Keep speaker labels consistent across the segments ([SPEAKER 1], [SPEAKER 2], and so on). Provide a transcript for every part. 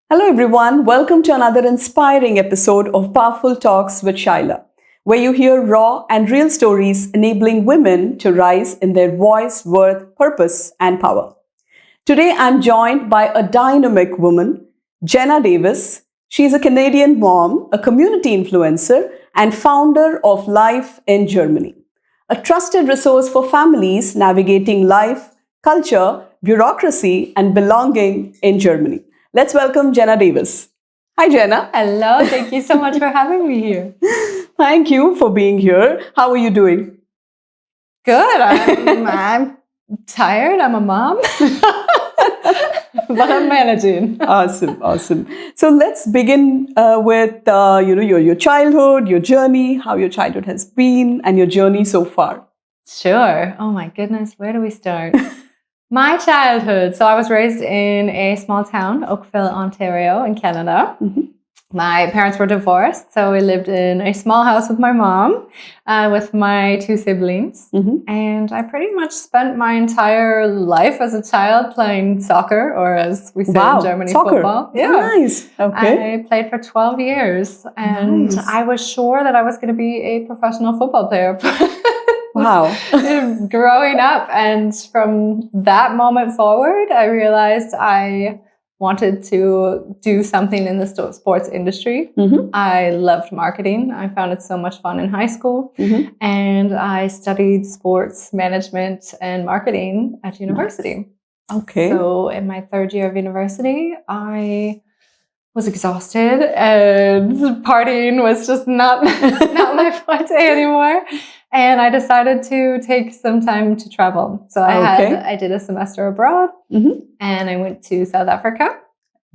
[SPEAKER 1] Hello, everyone. Welcome to another inspiring episode of Powerful Talks with Shylaa, where you hear raw and real stories enabling women to rise in their voice, worth, purpose, and power. Today, I'm joined by a dynamic woman, Jenna Davis. She's a Canadian mom, a community influencer, and founder of Life in Germany, a trusted resource for families navigating life, culture, bureaucracy, and belonging in Germany. Let's welcome Jenna Davis. Hi, Jenna.
[SPEAKER 2] Hello, thank you so much for having me here.
[SPEAKER 1] Thank you for being here. How are you doing?
[SPEAKER 2] Good. I'm tired. I'm a mom, but I'm managing.
[SPEAKER 1] Awesome. So let's begin with your childhood, your journey, how your childhood has been, and your journey so far.
[SPEAKER 2] Sure. Oh my goodness, where do we start? My childhood. So I was raised in a small town, Oakville, Ontario, in Canada.
[SPEAKER 1] Mm-hmm.
[SPEAKER 2] My parents were divorced, so we lived in a small house with my mom, with my two siblings.
[SPEAKER 1] Mm-hmm.
[SPEAKER 2] And I pretty much spent my entire life as a child playing soccer, or as we say in Germany,
[SPEAKER 1] soccer.
[SPEAKER 2] Football.
[SPEAKER 1] Yeah. Nice. Okay.
[SPEAKER 2] I played for 12 years, and
[SPEAKER 1] Nice.
[SPEAKER 2] I was sure that I was going to be a professional football player.
[SPEAKER 1] Wow.
[SPEAKER 2] Growing up, and from that moment forward, I realized I wanted to do something in the sports industry.
[SPEAKER 1] Mm-hmm.
[SPEAKER 2] I loved marketing. I found it so much fun in high school.
[SPEAKER 1] Mm-hmm.
[SPEAKER 2] And I studied sports management and marketing at university.
[SPEAKER 1] Okay.
[SPEAKER 2] So in my third year of university, I was exhausted and partying was just not my forte anymore. And I decided to take some time to travel. So I did a semester abroad,
[SPEAKER 1] Mm-hmm.
[SPEAKER 2] and I went to South Africa.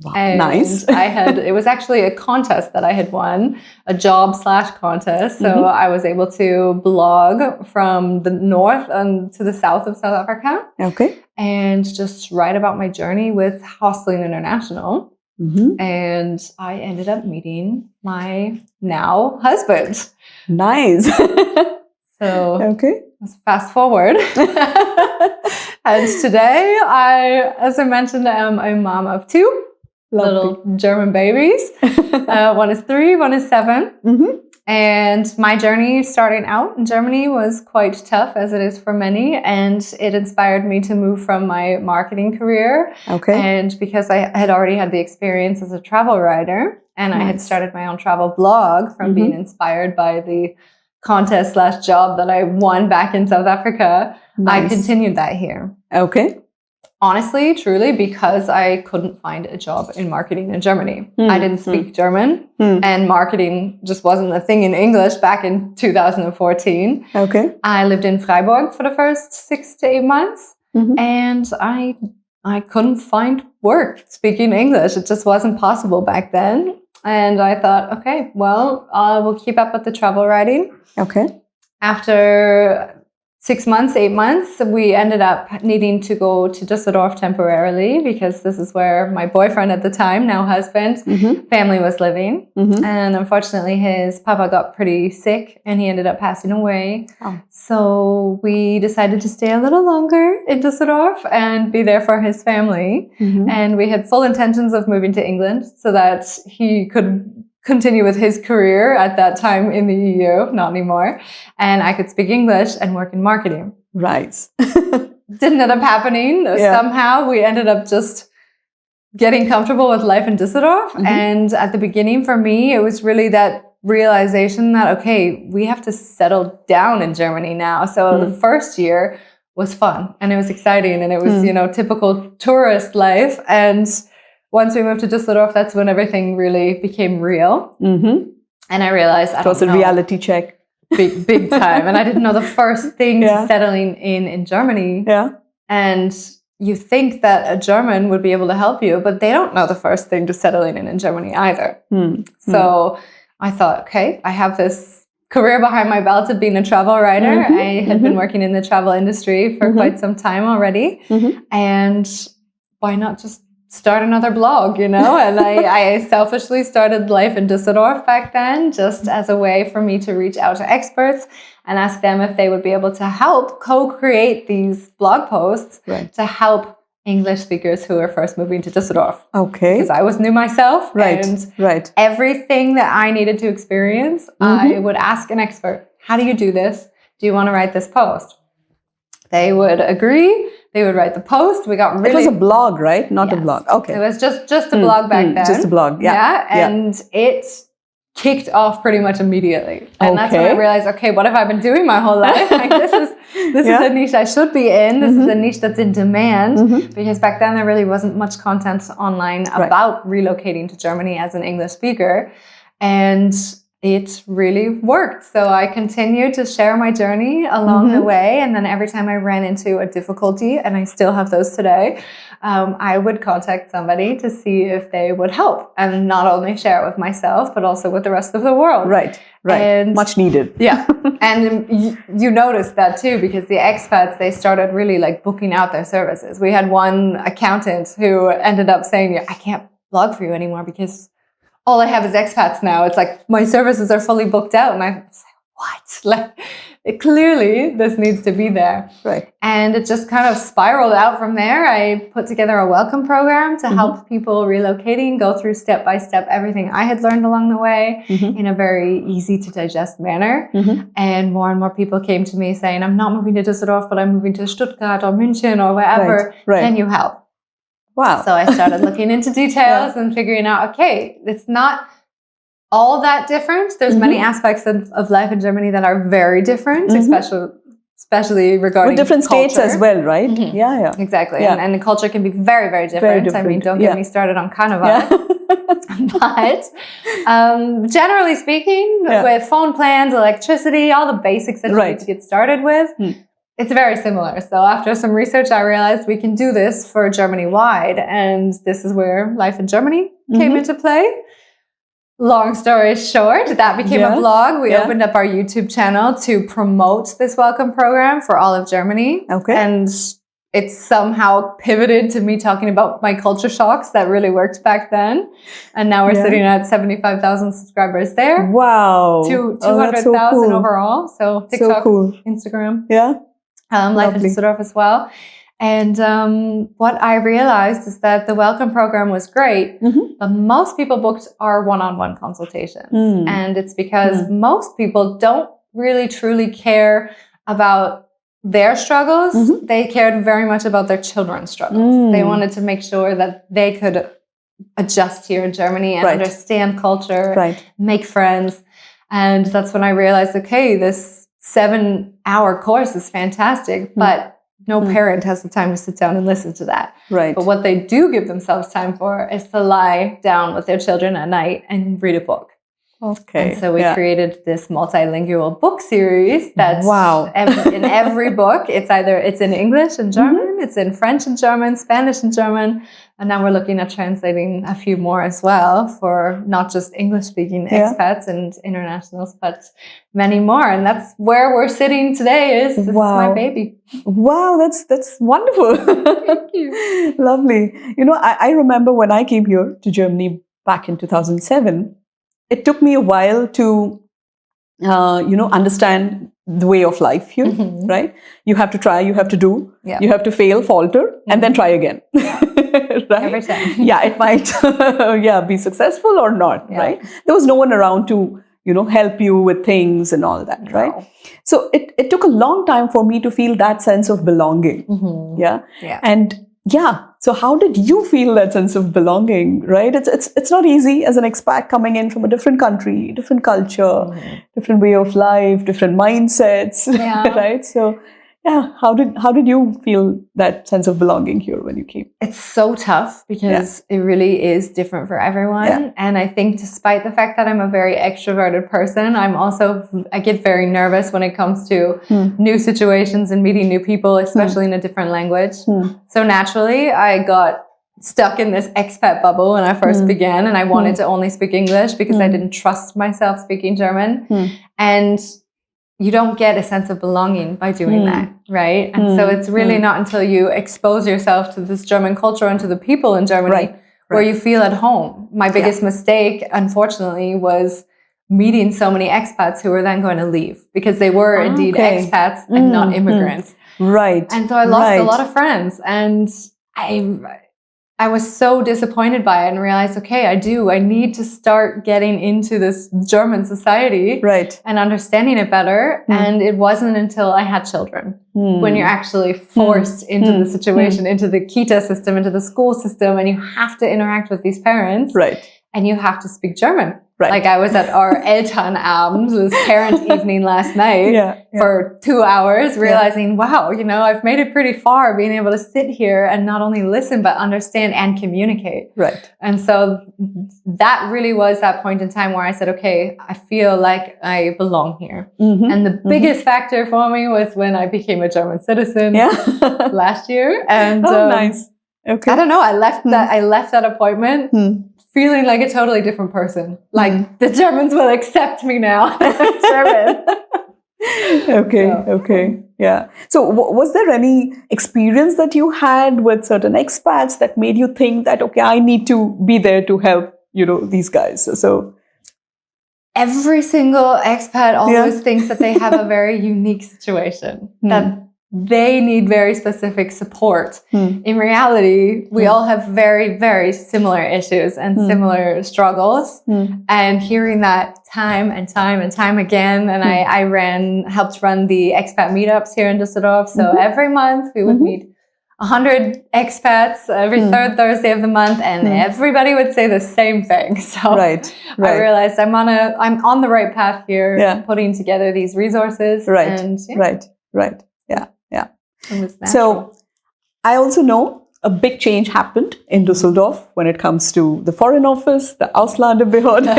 [SPEAKER 1] Wow.
[SPEAKER 2] And
[SPEAKER 1] Nice.
[SPEAKER 2] it was actually a contest that I had won, a job/contest. So
[SPEAKER 1] Mm-hmm.
[SPEAKER 2] I was able to blog from the north and to the south of South Africa.
[SPEAKER 1] Okay.
[SPEAKER 2] And just write about my journey with Hostling International.
[SPEAKER 1] Mm-hmm.
[SPEAKER 2] And I ended up meeting my now husband.
[SPEAKER 1] Nice.
[SPEAKER 2] So
[SPEAKER 1] Okay.
[SPEAKER 2] let's fast forward. And today, as I mentioned, I am a mom of two little German babies. One is 3, one is 7.
[SPEAKER 1] Mm-hmm.
[SPEAKER 2] And my journey starting out in Germany was quite tough, as it is for many. And it inspired me to move from my marketing career.
[SPEAKER 1] Okay.
[SPEAKER 2] And because I had already had the experience as a travel writer, and I had started my own travel blog from being inspired by the contest/job that I won back in South Africa,
[SPEAKER 1] Nice.
[SPEAKER 2] I continued that here.
[SPEAKER 1] Okay.
[SPEAKER 2] Honestly, truly, because I couldn't find a job in marketing in Germany. I didn't speak German, and marketing just wasn't a thing in English back in 2014.
[SPEAKER 1] Okay.
[SPEAKER 2] I lived in Freiburg for the first 6 to 8 months,
[SPEAKER 1] Mm-hmm.
[SPEAKER 2] and I couldn't find work speaking English. It just wasn't possible back then. And I thought, okay, well, we'll keep up with the travel writing.
[SPEAKER 1] Okay.
[SPEAKER 2] After 6 months, 8 months, we ended up needing to go to Düsseldorf temporarily because this is where my boyfriend at the time, now husband,
[SPEAKER 1] Mm-hmm.
[SPEAKER 2] family was living.
[SPEAKER 1] Mm-hmm.
[SPEAKER 2] And unfortunately, his papa got pretty sick and he ended up passing away.
[SPEAKER 1] Oh.
[SPEAKER 2] So we decided to stay a little longer in Düsseldorf and be there for his family.
[SPEAKER 1] Mm-hmm.
[SPEAKER 2] And we had full intentions of moving to England so that he could continue with his career at that time in the EU, not anymore. And I could speak English and work in marketing.
[SPEAKER 1] Right.
[SPEAKER 2] Didn't end up happening.
[SPEAKER 1] Yeah.
[SPEAKER 2] Somehow we ended up just getting comfortable with life in Düsseldorf.
[SPEAKER 1] Mm-hmm.
[SPEAKER 2] And at the beginning for me, it was really that realization that, okay, we have to settle down in Germany now. So the first year was fun and it was exciting and it was, typical tourist life. And once we moved to Düsseldorf, that's when everything really became real.
[SPEAKER 1] Mm-hmm.
[SPEAKER 2] And I realized
[SPEAKER 1] It was a reality check.
[SPEAKER 2] Big time. And I didn't know the first thing to settling in Germany.
[SPEAKER 1] Yeah.
[SPEAKER 2] And you think that a German would be able to help you, but they don't know the first thing to settling in Germany either. So I thought, okay, I have this career behind my belt of being a travel writer. I had been working in the travel industry for quite some time already. And why not just start another blog, And I selfishly started Life in Düsseldorf back then, just as a way for me to reach out to experts and ask them if they would be able to help co-create these blog posts to help English speakers who were first moving to Düsseldorf.
[SPEAKER 1] Okay.
[SPEAKER 2] Because I was new myself.
[SPEAKER 1] Right.
[SPEAKER 2] And
[SPEAKER 1] Right.
[SPEAKER 2] everything that I needed to experience, I would ask an expert, how do you do this? Do you want to write this post? They would agree. They would write the post. We got really...
[SPEAKER 1] It was a blog, right? Not a
[SPEAKER 2] Yes.
[SPEAKER 1] blog. Okay.
[SPEAKER 2] It was just a blog back then.
[SPEAKER 1] Just a blog, yeah.
[SPEAKER 2] And it kicked off pretty much immediately. And that's when I realized, okay, what have I been doing my whole life? Like, this is a niche I should be in. This is a niche that's in demand. Because back then there really wasn't much content online about relocating to Germany as an English speaker. And it really worked. So I continued to share my journey along the way. And then every time I ran into a difficulty, and I still have those today, I would contact somebody to see if they would help and not only share it with myself, but also with the rest of the world.
[SPEAKER 1] Right. And much needed.
[SPEAKER 2] Yeah. And you noticed that too, because the expats, they started really like booking out their services. We had one accountant who ended up saying, I can't blog for you anymore because all I have is expats now. It's like my services are fully booked out. And I was like, what? Like, clearly this needs to be there.
[SPEAKER 1] Right.
[SPEAKER 2] And it just kind of spiraled out from there. I put together a welcome program to help people relocating go through step by step everything I had learned along the way in a very easy to digest manner. And more people came to me saying, I'm not moving to Düsseldorf, but I'm moving to Stuttgart or München or wherever.
[SPEAKER 1] Right.
[SPEAKER 2] Can you help?
[SPEAKER 1] Wow.
[SPEAKER 2] So I started looking into details and figuring out, okay, it's not all that different. There's many aspects of life in Germany that are very different, especially regarding
[SPEAKER 1] with different states
[SPEAKER 2] culture.
[SPEAKER 1] as well, right? Yeah.
[SPEAKER 2] Exactly.
[SPEAKER 1] Yeah.
[SPEAKER 2] And the culture can be very, very different.
[SPEAKER 1] Very different.
[SPEAKER 2] I mean, don't get me started on Carnival. But generally speaking, with phone plans, electricity, all the basics that you need to get started with, it's very similar. So after some research, I realized we can do this for Germany-wide. And this is where Life in Germany came into play. Long story short, that became a blog. We opened up our YouTube channel to promote this welcome program for all of Germany. Okay. And it somehow pivoted to me talking about my culture shocks that really worked back then. And now we're sitting at 75,000 subscribers there.
[SPEAKER 1] Wow.
[SPEAKER 2] 200,000 overall. So TikTok, Instagram.
[SPEAKER 1] Yeah.
[SPEAKER 2] Life in Düsseldorf as well. And what I realized is that the welcome program was great, but most people booked our one-on-one consultations. And it's because most people don't really truly care about their struggles. They cared very much about their children's struggles. They wanted to make sure that they could adjust here in Germany and understand culture, make friends. And that's when I realized, okay, this 7-hour course is fantastic, but no parent has the time to sit down and listen to that. Right. But what they do give themselves time for is to lie down with their children at night and read a book. Okay. And so we created this multilingual book series that's in every book. It's in English and German, it's in French and German, Spanish and German. And now we're looking at translating a few more as well for not just English-speaking expats and internationals, but many more. And that's where we're sitting today. This is my baby.
[SPEAKER 1] Wow, that's wonderful.
[SPEAKER 2] Thank you.
[SPEAKER 1] Lovely. You know, I remember when I came here to Germany back in 2007, it took me a while to, understand the way of life here, right? You have to try, you have to do, you have to fail, falter, and then try again. Right?
[SPEAKER 2] Every time.
[SPEAKER 1] It might be successful or not, right? There was no one around to, help you with things and all that, right? So it took a long time for me to feel that sense of belonging. And so how did you feel that sense of belonging, right? It's not easy as an expat coming in from a different country, different culture, different way of life, different mindsets, right? So how did you feel that sense of belonging here when you came?
[SPEAKER 2] It's so tough because it really is different for everyone. And I think despite the fact that I'm a very extroverted person, I get very nervous when it comes to new situations and meeting new people, especially in a different language. So naturally, I got stuck in this expat bubble when I first began, and I wanted to only speak English because I didn't trust myself speaking German. And you don't get a sense of belonging by doing that, right? And so it's really not until you expose yourself to this German culture and to the people in Germany where you feel at home. My biggest mistake, unfortunately, was meeting so many expats who were then going to leave because they were indeed expats and not immigrants.
[SPEAKER 1] Right.
[SPEAKER 2] And so I lost a lot of friends. And I was so disappointed by it and realized, okay, I need to start getting into this German society and understanding it better. And it wasn't until I had children when you're actually forced into the situation, into the Kita system, into the school system, and you have to interact with these parents and you have to speak German. Like I was at our Elternabend, this parent evening last night for 2 hours, realizing, wow, I've made it pretty far being able to sit here and not only listen, but understand and communicate. And so that really was that point in time where I said, okay, I feel like I belong here. And the biggest factor for me was when I became a German citizen last year. And
[SPEAKER 1] nice. Okay.
[SPEAKER 2] I don't know, I left that appointment feeling like a totally different person. Like the Germans will accept me now. I'm German.
[SPEAKER 1] Okay. Yeah. So was there any experience that you had with certain expats that made you think that, okay, I need to be there to help, these guys? So
[SPEAKER 2] every single expat always thinks that they have a very unique situation, that they need very specific support. In reality, we all have very, very similar issues and similar struggles. And hearing that time and time again, and I helped run the expat meetups here in Düsseldorf. So every month we would meet 100 expats every third Thursday of the month, and everybody would say the same thing. So I realized I'm on the right path here, putting together these resources.
[SPEAKER 1] So I also know a big change happened in Düsseldorf when it comes to the Foreign Office, the Ausländerbehörde,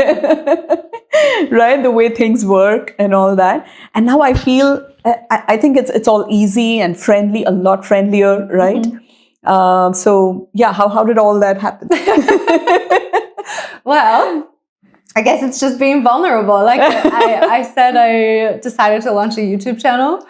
[SPEAKER 1] the way things work and all that. And now I feel, I think it's all easy and friendly, a lot friendlier, right? So yeah, how did all that happen?
[SPEAKER 2] Well, I guess it's just being vulnerable. Like I said, I decided to launch a YouTube channel.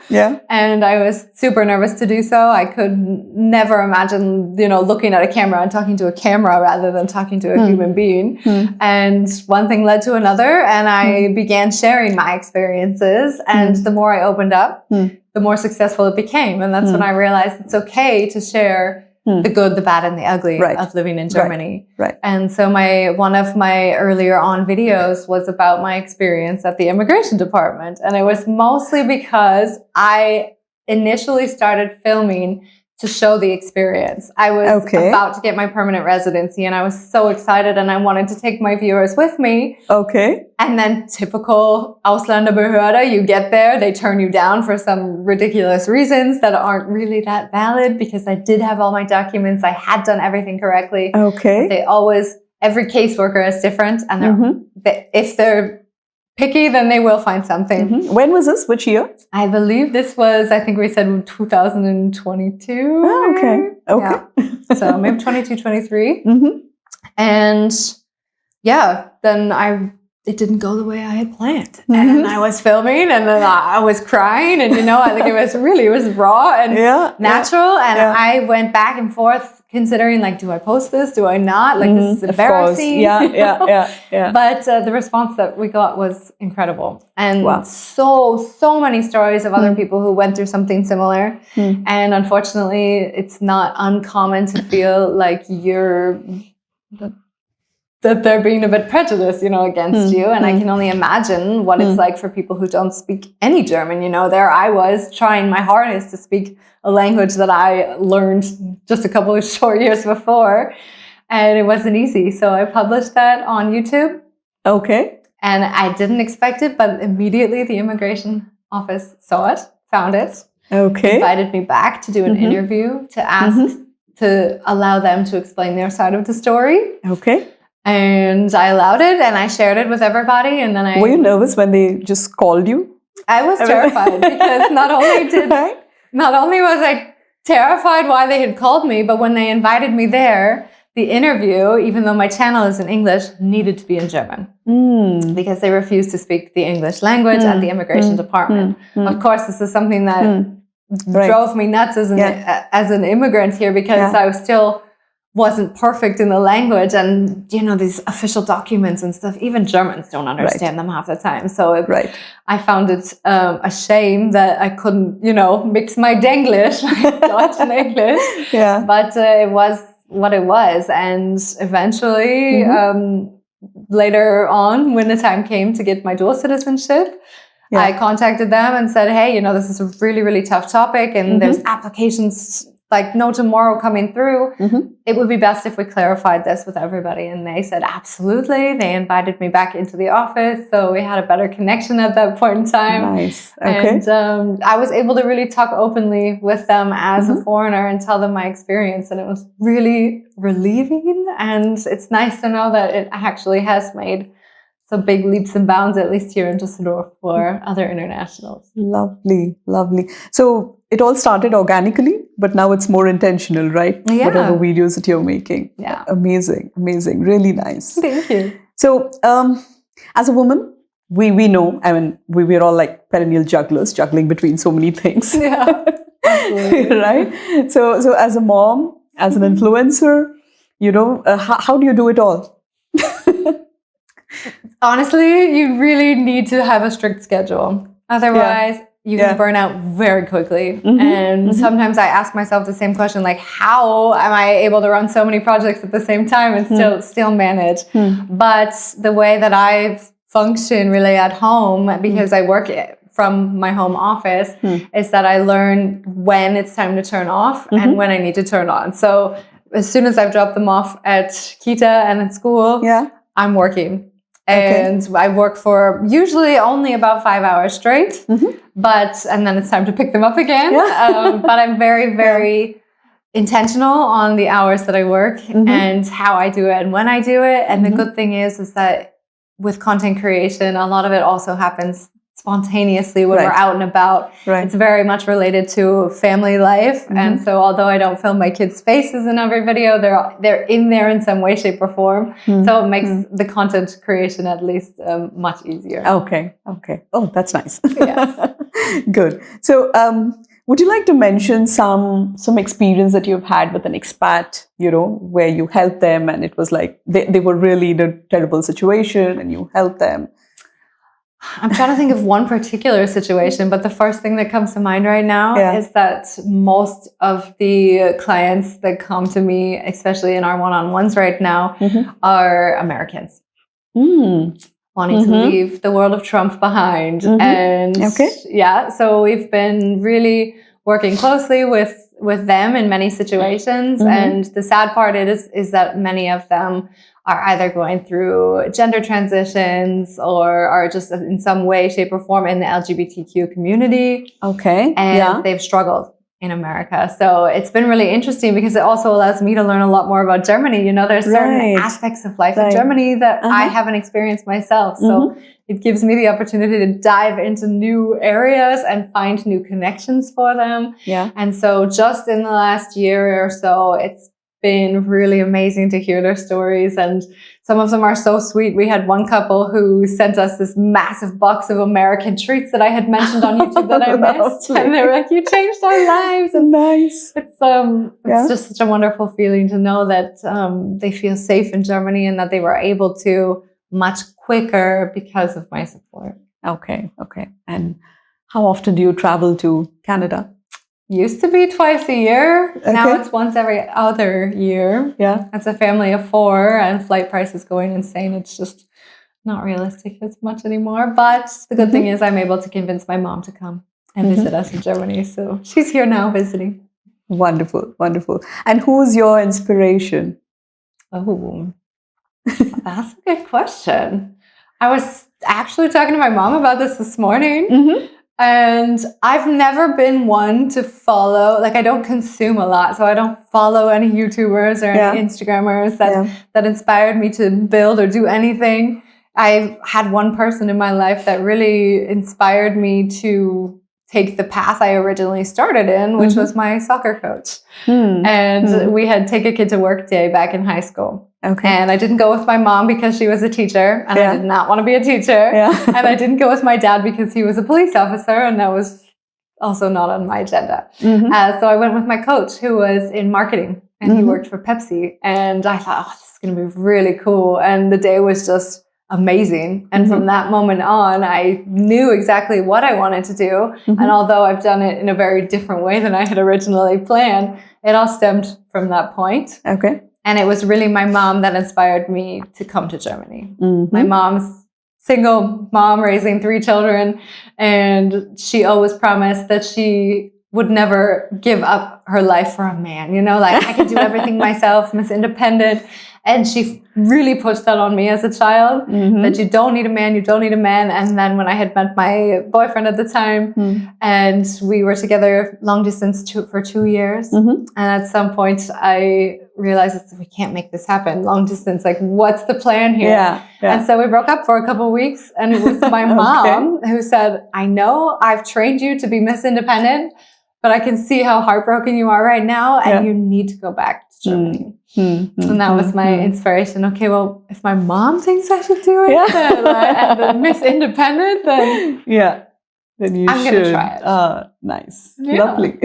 [SPEAKER 2] And I was super nervous to do so. I could never imagine, looking at a camera and talking to a camera rather than talking to a human being. And one thing led to another, and I began sharing my experiences. And the more I opened up, the more successful it became. And that's when I realized it's okay to share the good, the bad, and the ugly of living in Germany. And so one of my earlier on videos was about my experience at the immigration department. And it was mostly because I initially started filming to show the experience. I was about to get my permanent residency, and I was so excited, and I wanted to take my viewers with me. And then typical Ausländerbehörde, you get there, they turn you down for some ridiculous reasons that aren't really that valid, because I did have all my documents. I had done everything correctly. Every caseworker is different, and if they're picky, then they will find something.
[SPEAKER 1] When was this? Which year?
[SPEAKER 2] I believe this was, I think we said 2022. So maybe 22, 23. And then it didn't go the way I had planned. And I was filming, and then I was crying, and I think it was raw and natural. And I went back and forth considering, like, do I post this? Do I not? Like, this is embarrassing. But the response that we got was incredible. And so many stories of other people who went through something similar. And unfortunately, it's not uncommon to feel like that they're being a bit prejudiced, against you. And I can only imagine what it's like for people who don't speak any German. There I was trying my hardest to speak a language that I learned just a couple of short years before. And it wasn't easy. So I published that on YouTube. And I didn't expect it, but immediately the immigration office saw it, found it, invited me back to do an interview to ask to allow them to explain their side of the story. And I allowed it, and I shared it with everybody. And then
[SPEAKER 1] Were you nervous when they just called you?
[SPEAKER 2] I was terrified, because not only was I terrified why they had called me, but when they invited me there, the interview, even though my channel is in English, needed to be in German. Because they refused to speak the English language at the immigration department. Of course, this is something that drove me nuts as an immigrant here, because I was still wasn't perfect in the language, and these official documents and stuff, even Germans don't understand them half the time. So I found it a shame that I couldn't mix my Denglish, my Dutch and English. But it was what it was, and eventually later on, when the time came to get my dual citizenship, I contacted them and said, hey, this is a really, really tough topic, and there's applications like no tomorrow coming through. It would be best if we clarified this with everybody. And they said, absolutely. They invited me back into the office. So we had a better connection at that point in time.
[SPEAKER 1] Nice. Okay.
[SPEAKER 2] And I was able to really talk openly with them as a foreigner and tell them my experience. And it was really relieving. And it's nice to know that it actually has made some big leaps and bounds, at least here in Düsseldorf, for other internationals.
[SPEAKER 1] Lovely, lovely. So it all started organically, but now it's more intentional, right?
[SPEAKER 2] Yeah.
[SPEAKER 1] Whatever videos that you're making.
[SPEAKER 2] Yeah.
[SPEAKER 1] Amazing, amazing. Really nice.
[SPEAKER 2] Thank you.
[SPEAKER 1] So as a woman, we know, I mean, we're all like perennial jugglers, juggling between so many things.
[SPEAKER 2] Yeah, absolutely.
[SPEAKER 1] Right? So as a mom, as an influencer, how do you do it all?
[SPEAKER 2] Honestly, you really need to have a strict schedule. Otherwise, you can burn out very quickly. And sometimes I ask myself the same question, like, how am I able to run so many projects at the same time and still manage? But the way that I function really at home, because I work from my home office, is that I learn when it's time to turn off and when I need to turn on. So as soon as I've dropped them off at Kita and at school, I'm working. And I work for usually only about 5 hours straight, and then it's time to pick them up again. But I'm very, very intentional on the hours that I work and how I do it and when I do it. And the good thing is that with content creation, a lot of it also happens spontaneously when we're out and about. It's very much related to family life. And so although I don't film my kids' faces in every video, they're in there in some way, shape, or form. So it makes the content creation at least much easier.
[SPEAKER 1] Okay. Oh, that's nice.
[SPEAKER 2] Yes.
[SPEAKER 1] Good. So would you like to mention some experience that you've had with an expat, where you helped them and it was like they were really in a terrible situation and you helped them?
[SPEAKER 2] I'm trying to think of one particular situation, but the first thing that comes to mind right now is that most of the clients that come to me, especially in our one-on-ones right now, are Americans. Wanting to leave the world of Trump behind. And so we've been really working closely with them in many situations. And the sad part is that many of them are either going through gender transitions or are just in some way, shape, or form in the LGBTQ community. And they've struggled in America. So it's been really interesting because it also allows me to learn a lot more about Germany. There's certain aspects of life in Germany that I haven't experienced myself. So it gives me the opportunity to dive into new areas and find new connections for them. And so just in the last year or so, it's been really amazing to hear their stories, and some of them are so sweet. We had one couple who sent us this massive box of American treats that I had mentioned on YouTube that I missed, and they were like, "You changed our lives." And
[SPEAKER 1] nice.
[SPEAKER 2] It's just such a wonderful feeling to know that they feel safe in Germany and that they were able to much quicker because of my support.
[SPEAKER 1] Okay. And how often do you travel to Canada?
[SPEAKER 2] Used to be twice a year. Now it's once every other year. It's a family of 4 and flight prices going insane. It's just not realistic as much anymore. But the good thing is I'm able to convince my mom to come and visit us in Germany. So she's here now visiting.
[SPEAKER 1] Wonderful. And who's your inspiration?
[SPEAKER 2] Oh, that's a good question. I was actually talking to my mom about this morning. And I've never been one to follow, like I don't consume a lot. So I don't follow any YouTubers or any Instagrammers that inspired me to build or do anything. I had one person in my life that really inspired me to take the path I originally started in, which was my soccer coach. And we had Take a Kid to Work Day back in high school. And I didn't go with my mom because she was a teacher and I did not want to be a teacher. And I didn't go with my dad because he was a police officer and that was also not on my agenda. So I went with my coach who was in marketing and he worked for Pepsi. And I thought, oh, this is going to be really cool. And the day was just amazing. And from that moment on, I knew exactly what I wanted to do. And although I've done it in a very different way than I had originally planned, it all stemmed from that point.
[SPEAKER 1] Okay.
[SPEAKER 2] And it was really my mom that inspired me to come to Germany. My mom's single mom raising 3 children. And she always promised that she would never give up her life for a man. You know, like I can do everything myself, Miss Independent. And she really pushed that on me as a child, that you don't need a man, you don't need a man. And then when I had met my boyfriend at the time, and we were together long distance for 2 years. And at some point I realized we can't make this happen. Long distance, like what's the plan here?
[SPEAKER 1] Yeah.
[SPEAKER 2] And so we broke up for a couple of weeks, and it was my mom who said, I know I've trained you to be Miss Independent, but I can see how heartbroken you are right now, and you need to go back to Germany. And that was my inspiration. Okay, well, if my mom thinks I should do it, then, and the Miss Independent, then
[SPEAKER 1] then you
[SPEAKER 2] I'm going to try it.
[SPEAKER 1] Nice. Lovely.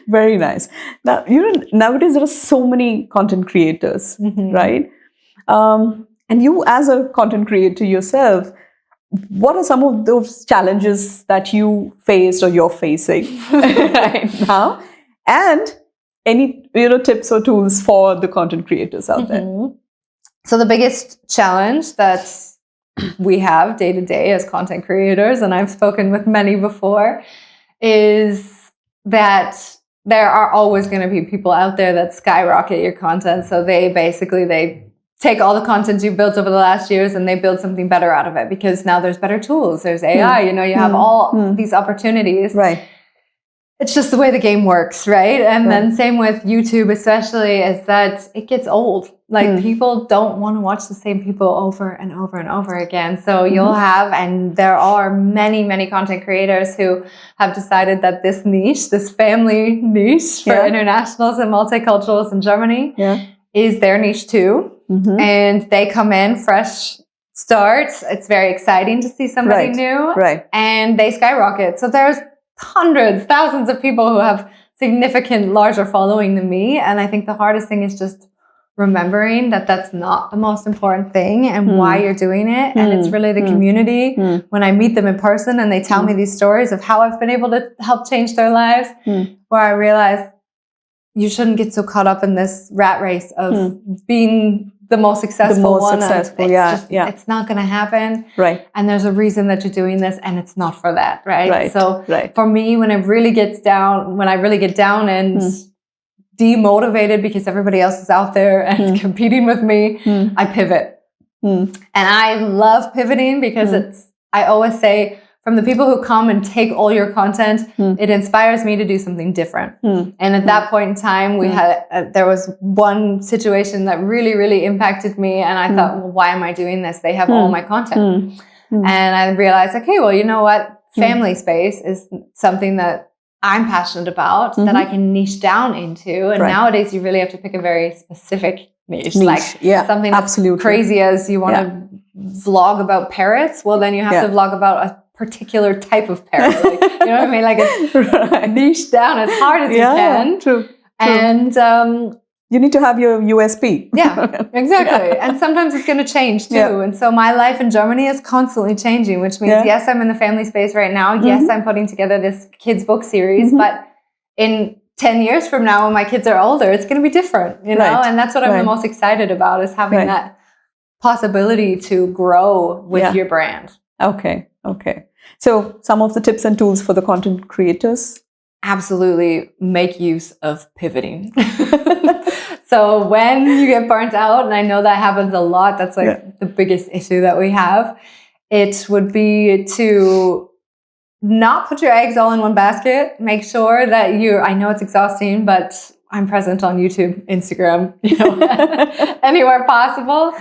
[SPEAKER 1] Very nice. Now, nowadays there are so many content creators, right? And you as a content creator yourself, what are some of those challenges that you faced or you're facing right now? And any tips or tools for the content creators out there?
[SPEAKER 2] So the biggest challenge that we have day to day as content creators, and I've spoken with many before, is that there are always going to be people out there that skyrocket your content. So they take all the content you've built over the last years and they build something better out of it, because now there's better tools. There's AI, you have all these opportunities.
[SPEAKER 1] Right.
[SPEAKER 2] It's just the way the game works, right? And then same with YouTube especially, is that it gets old. Like people don't want to watch the same people over and over and over again. So you'll have, and there are many, many content creators who have decided that this niche, this family niche for internationals and multiculturals in Germany is their niche too. And they come in fresh starts. It's very exciting to see somebody new. And they skyrocket. So there's hundreds, thousands of people who have significant larger following than me. And I think the hardest thing is just remembering that that's not the most important thing and why you're doing it. And it's really the community. When I meet them in person and they tell me these stories of how I've been able to help change their lives, where I realize you shouldn't get so caught up in this rat race of being the most successful one. It's not going to happen. Right. And there's a reason that you're doing this, and it's not for that. Right. So for me, when I really get down and demotivated because everybody else is out there and competing with me, I pivot. And I love pivoting because I always say, from the people who come and take all your content, it inspires me to do something different. And at that point in time, we had there was one situation that really, really impacted me. And I thought, well, why am I doing this? They have all my content. And I realized, okay, well, you know what? Family space is something that I'm passionate about, that I can niche down into. And nowadays, you really have to pick a very specific niche. Like something that's crazy as you want to vlog about parrots. Well, then you have to vlog about a particular type of parrot. Like, you know what I mean? Like it's niche down as hard as you can. True. And
[SPEAKER 1] you need to have your USP.
[SPEAKER 2] Yeah, exactly. And sometimes it's going to change too. And so my life in Germany is constantly changing, which means yes, I'm in the family space right now. Yes, I'm putting together this kids book series, but in 10 years from now, when my kids are older, it's going to be different, you know? And that's what I'm the most excited about, is having that possibility to grow with your brand.
[SPEAKER 1] Okay. So some of the tips and tools for the content creators?
[SPEAKER 2] Absolutely make use of pivoting. So when you get burnt out, and I know that happens a lot, that's like the biggest issue that we have, it would be to not put your eggs all in one basket. Make sure that I know it's exhausting, but I'm present on YouTube, Instagram, anywhere possible.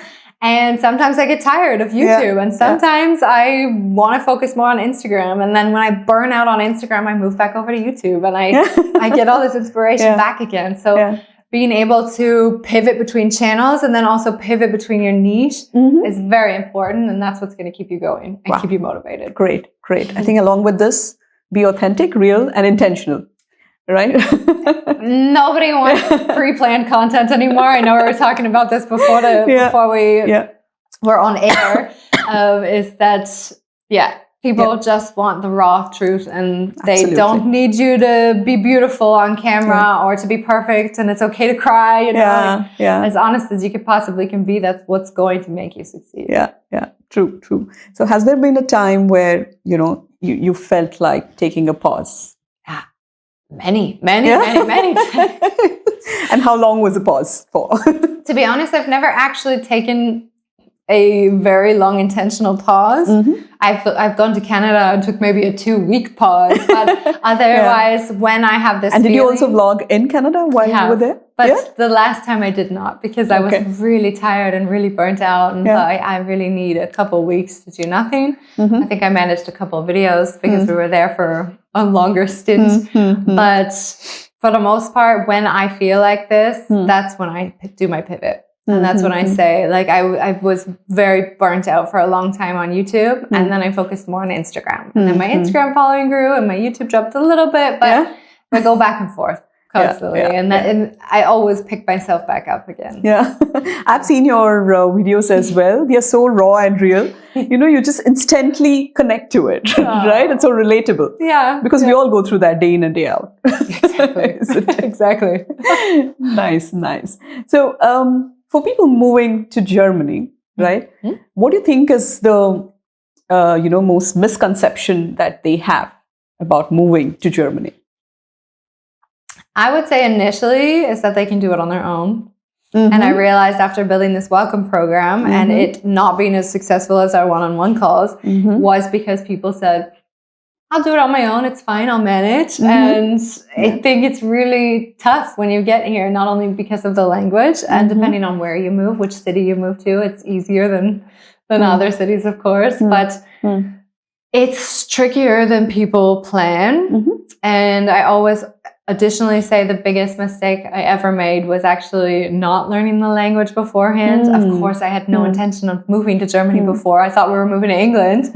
[SPEAKER 2] And sometimes I get tired of YouTube, and sometimes I want to focus more on Instagram. And then when I burn out on Instagram, I move back over to YouTube, and I get all this inspiration back again. So being able to pivot between channels and then also pivot between your niche is very important. And that's what's going to keep you going and keep you motivated.
[SPEAKER 1] Great. I think along with this, be authentic, real, and intentional. right?
[SPEAKER 2] Nobody wants pre-planned content anymore. I know we were talking about this before before we were on air. Is that people just want the raw truth, and they don't need you to be beautiful on camera or to be perfect, and it's okay to cry. You know, as honest as you could possibly can be. That's what's going to make you succeed.
[SPEAKER 1] Yeah, true. So, has there been a time where you felt like taking a pause?
[SPEAKER 2] Many times.
[SPEAKER 1] And how long was the pause for?
[SPEAKER 2] To be honest, I've never actually taken a very long intentional pause. Mm-hmm. I've gone to Canada and took maybe a 2-week pause, but otherwise when I have this
[SPEAKER 1] did you also vlog in Canada while you were there?
[SPEAKER 2] But the last time I did not, because I was really tired and really burnt out, and thought I really need a couple of weeks to do nothing. Mm-hmm. I think I managed a couple of videos because we were there for a longer stint. Mm-hmm. But for the most part, when I feel like this, that's when I do my pivot. And that's when I say, like, I was very burnt out for a long time on YouTube, and then I focused more on Instagram. And then my Instagram following grew, and my YouTube dropped a little bit, but I go back and forth constantly. And I always pick myself back up again. Yeah.
[SPEAKER 1] I've seen your videos as well. They're so raw and real. You just instantly connect to it, right? It's so relatable.
[SPEAKER 2] Yeah.
[SPEAKER 1] Because we all go through that day in and day out.
[SPEAKER 2] Exactly.
[SPEAKER 1] Nice. So, for people moving to Germany, right? Mm-hmm. What do you think is the most misconception that they have about moving to Germany?
[SPEAKER 2] I would say initially is that they can do it on their own. Mm-hmm. And I realized after building this welcome program and it not being as successful as our one-on-one calls was because people said, I'll do it on my own. It's fine. I'll manage. And I think it's really tough when you get here, not only because of the language and depending on where you move, which city you move to, it's easier than other cities, of course, but it's trickier than people plan. And I always additionally say the biggest mistake I ever made was actually not learning the language beforehand. Of course, I had no intention of moving to Germany before. I thought we were moving to England.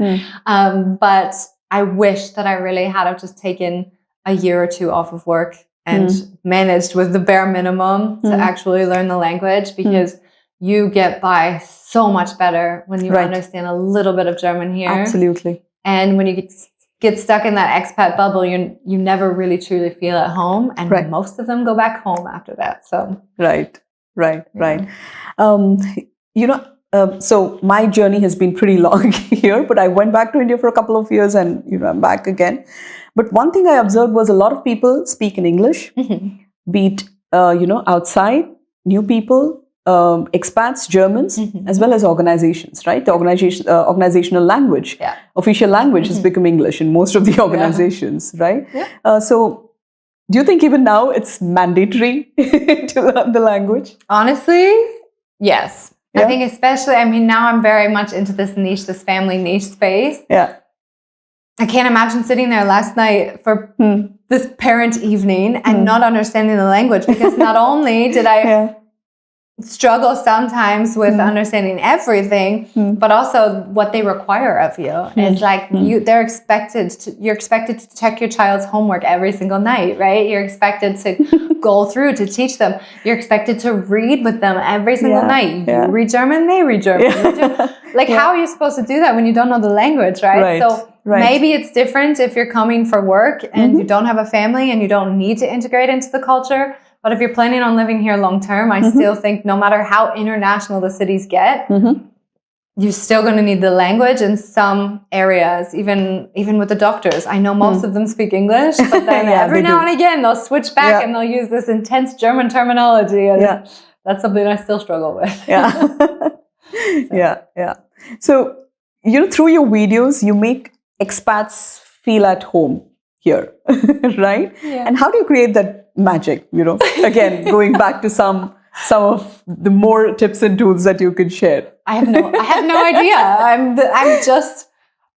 [SPEAKER 2] But I wish that I really had have just taken a year or two off of work and managed with the bare minimum to actually learn the language, because you get by so much better when you understand a little bit of German here.
[SPEAKER 1] Absolutely.
[SPEAKER 2] And when you get stuck in that expat bubble, you never really truly feel at home. And most of them go back home after that. So
[SPEAKER 1] Right. So my journey has been pretty long here, but I went back to India for a couple of years and, I'm back again. But one thing I observed was a lot of people speak in English, be it, outside, new people, expats, Germans, as well as organizations, right? The organizational language, official language has become English in most of the organizations, right? Yeah. So do you think even now it's mandatory to learn the language?
[SPEAKER 2] Honestly, yes. Yeah. I think especially, now I'm very much into this family niche space. Yeah. I can't imagine sitting there last night for this parent evening and not understanding the language, because not only did I struggle sometimes with understanding everything, but also what they require of you. It's like you're expected to check your child's homework every single night, right? You're expected to go through to teach them. You're expected to read with them every single night. You read German, they read German. How are you supposed to do that when you don't know the language, right? So maybe it's different if you're coming for work and you don't have a family and you don't need to integrate into the culture. But if you're planning on living here long term, I still think no matter how international the cities get, you're still going to need the language in some areas, even with the doctors. I know most of them speak English, but then every now and again they'll switch back and they'll use this intense German terminology. And that's something I still struggle with.
[SPEAKER 1] So, through your videos, you make expats feel at home here, right? Yeah. And how do you create that magic? Again, going back to some of the more tips and tools that you could share.
[SPEAKER 2] I have no idea. I'm just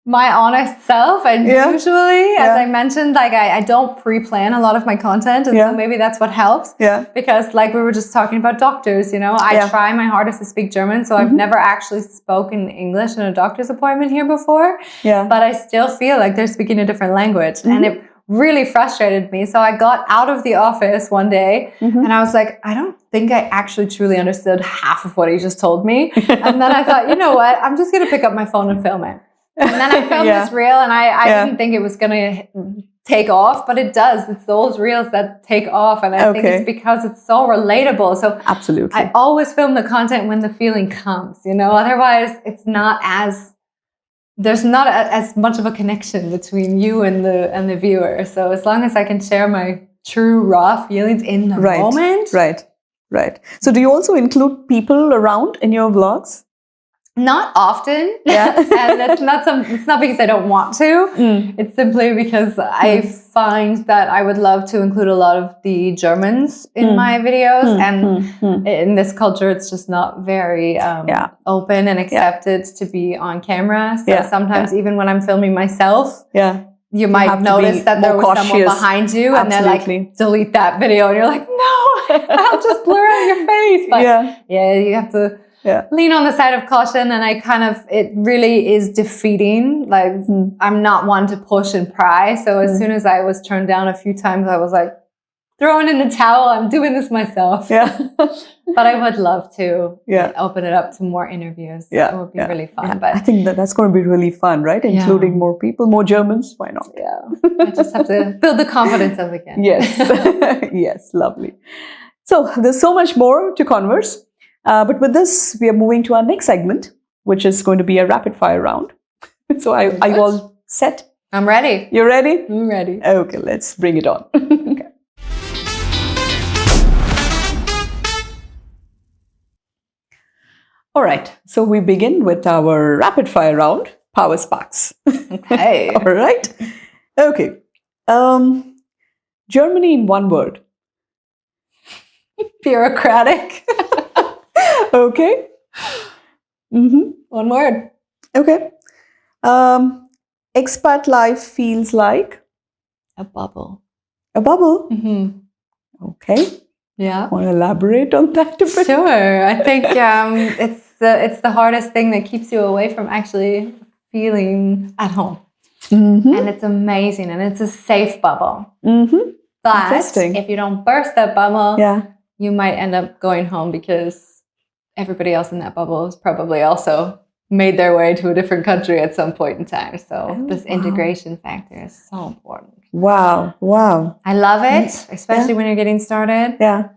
[SPEAKER 2] my honest self, and usually, as I mentioned, I don't pre-plan a lot of my content, and so maybe that's what helps. Yeah. Because we were just talking about doctors, I try my hardest to speak German, so I've never actually spoken English in a doctor's appointment here before. Yeah. But I still feel like they're speaking a different language, and it really frustrated me. So I got out of the office one day and I was like, I don't think I actually truly understood half of what he just told me. And then I thought, you know what? I'm just going to pick up my phone and film it. And then I filmed this reel, and I didn't think it was going to take off, but it does. It's those reels that take off. And I think it's because it's so relatable. So
[SPEAKER 1] absolutely,
[SPEAKER 2] I always film the content when the feeling comes, you know, otherwise it's not as, there's not as much of a connection between you and the viewer. So as long as I can share my true raw feelings in the moment.
[SPEAKER 1] Right. So do you also include people around in your vlogs?
[SPEAKER 2] Not often. Yeah. And it's not because I don't want to. It's simply because I find that I would love to include a lot of the Germans in my videos. And in this culture, it's just not very open and accepted to be on camera. So sometimes even when I'm filming myself, you might notice that there was someone behind you and they're like, delete that video. And you're like, no, I'll just blur out your face. But you have to lean on the side of caution. And it really is defeating. Like, I'm not one to push and pry. So as soon as I was turned down a few times, I was like, throwing in the towel. I'm doing this myself. But I would love to open it up to more interviews. It would be really fun. But
[SPEAKER 1] I think that's going to be really fun, right? Including more people, more Germans. Why not?
[SPEAKER 2] I just have to build the confidence up again.
[SPEAKER 1] Yes. Yes, lovely. So there's so much more to converse. But with this, we are moving to our next segment, which is going to be a rapid fire round. So are you all set?
[SPEAKER 2] I'm ready.
[SPEAKER 1] You're ready?
[SPEAKER 2] I'm ready.
[SPEAKER 1] Okay, let's bring it on. Okay. All right. So we begin with our rapid fire round, Power Sparks.
[SPEAKER 2] Okay.
[SPEAKER 1] All right. Okay. Germany in one word.
[SPEAKER 2] Bureaucratic.
[SPEAKER 1] Okay.
[SPEAKER 2] One word.
[SPEAKER 1] Okay. Expat life feels like
[SPEAKER 2] a bubble.
[SPEAKER 1] A bubble? Okay.
[SPEAKER 2] Yeah.
[SPEAKER 1] Want to elaborate on that a bit?
[SPEAKER 2] Sure. I think it's the hardest thing that keeps you away from actually feeling at home. And it's amazing, and it's a safe bubble. But if you don't burst that bubble, you might end up going home because everybody else in that bubble has probably also made their way to a different country at some point in time. So this integration factor is so important.
[SPEAKER 1] Wow.
[SPEAKER 2] I love it, especially when you're getting started.
[SPEAKER 1] Yeah.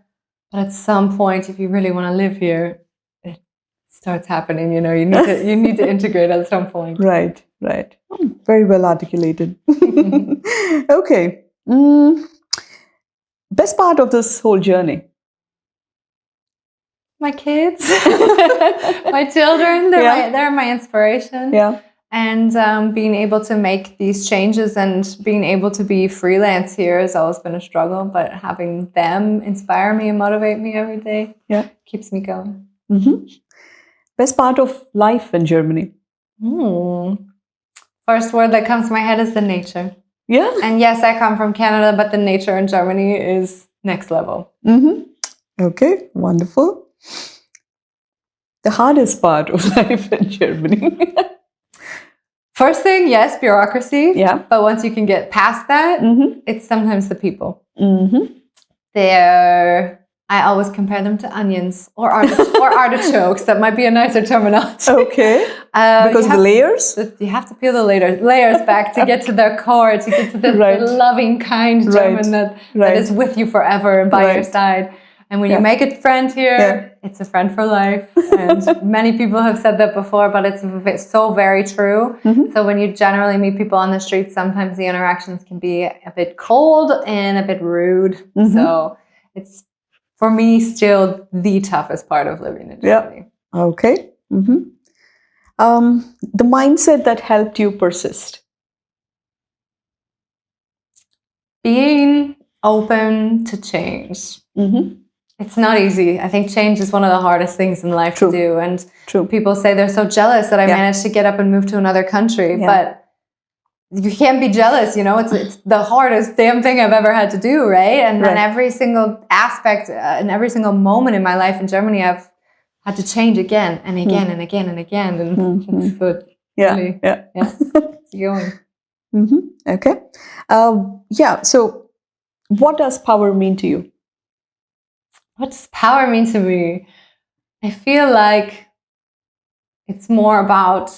[SPEAKER 2] But at some point, if you really want to live here, it starts happening. You know, you need to integrate at some point.
[SPEAKER 1] Right. Very well articulated. Okay. Best part of this whole journey?
[SPEAKER 2] My kids, my children, they're my inspiration.
[SPEAKER 1] Yeah.
[SPEAKER 2] And being able to make these changes and being able to be freelance here has always been a struggle. But having them inspire me and motivate me every day keeps me going.
[SPEAKER 1] Best part of life in Germany?
[SPEAKER 2] First word that comes to my head is the nature.
[SPEAKER 1] Yeah.
[SPEAKER 2] And yes, I come from Canada, but the nature in Germany is next level.
[SPEAKER 1] Okay, wonderful. The hardest part of life in Germany?
[SPEAKER 2] First thing, yes, bureaucracy.
[SPEAKER 1] Yeah.
[SPEAKER 2] But once you can get past that, it's sometimes the people. I always compare them to onions or artichokes. That might be a nicer terminology.
[SPEAKER 1] Okay. Because the layers?
[SPEAKER 2] You have to peel the layers back to get to their core, to get to the loving, kind German that is with you forever and by your side. And when you make a friend here, it's a friend for life. And many people have said that before, but it's so very true. So when you generally meet people on the street, sometimes the interactions can be a bit cold and a bit rude. So it's, for me, still the toughest part of living in Germany.
[SPEAKER 1] Okay. The mindset that helped you persist?
[SPEAKER 2] Being open to change. It's not easy. I think change is one of the hardest things in life to do. And people say they're so jealous that I managed to get up and move to another country. But you can't be jealous, you know. It's the hardest damn thing I've ever had to do, right? And then every single aspect and every single moment in my life in Germany, I've had to change again and again and again and again. And it's good. Really, it's going.
[SPEAKER 1] Okay. Yeah. So, what does power mean to you?
[SPEAKER 2] What does power mean to me? I feel like it's more about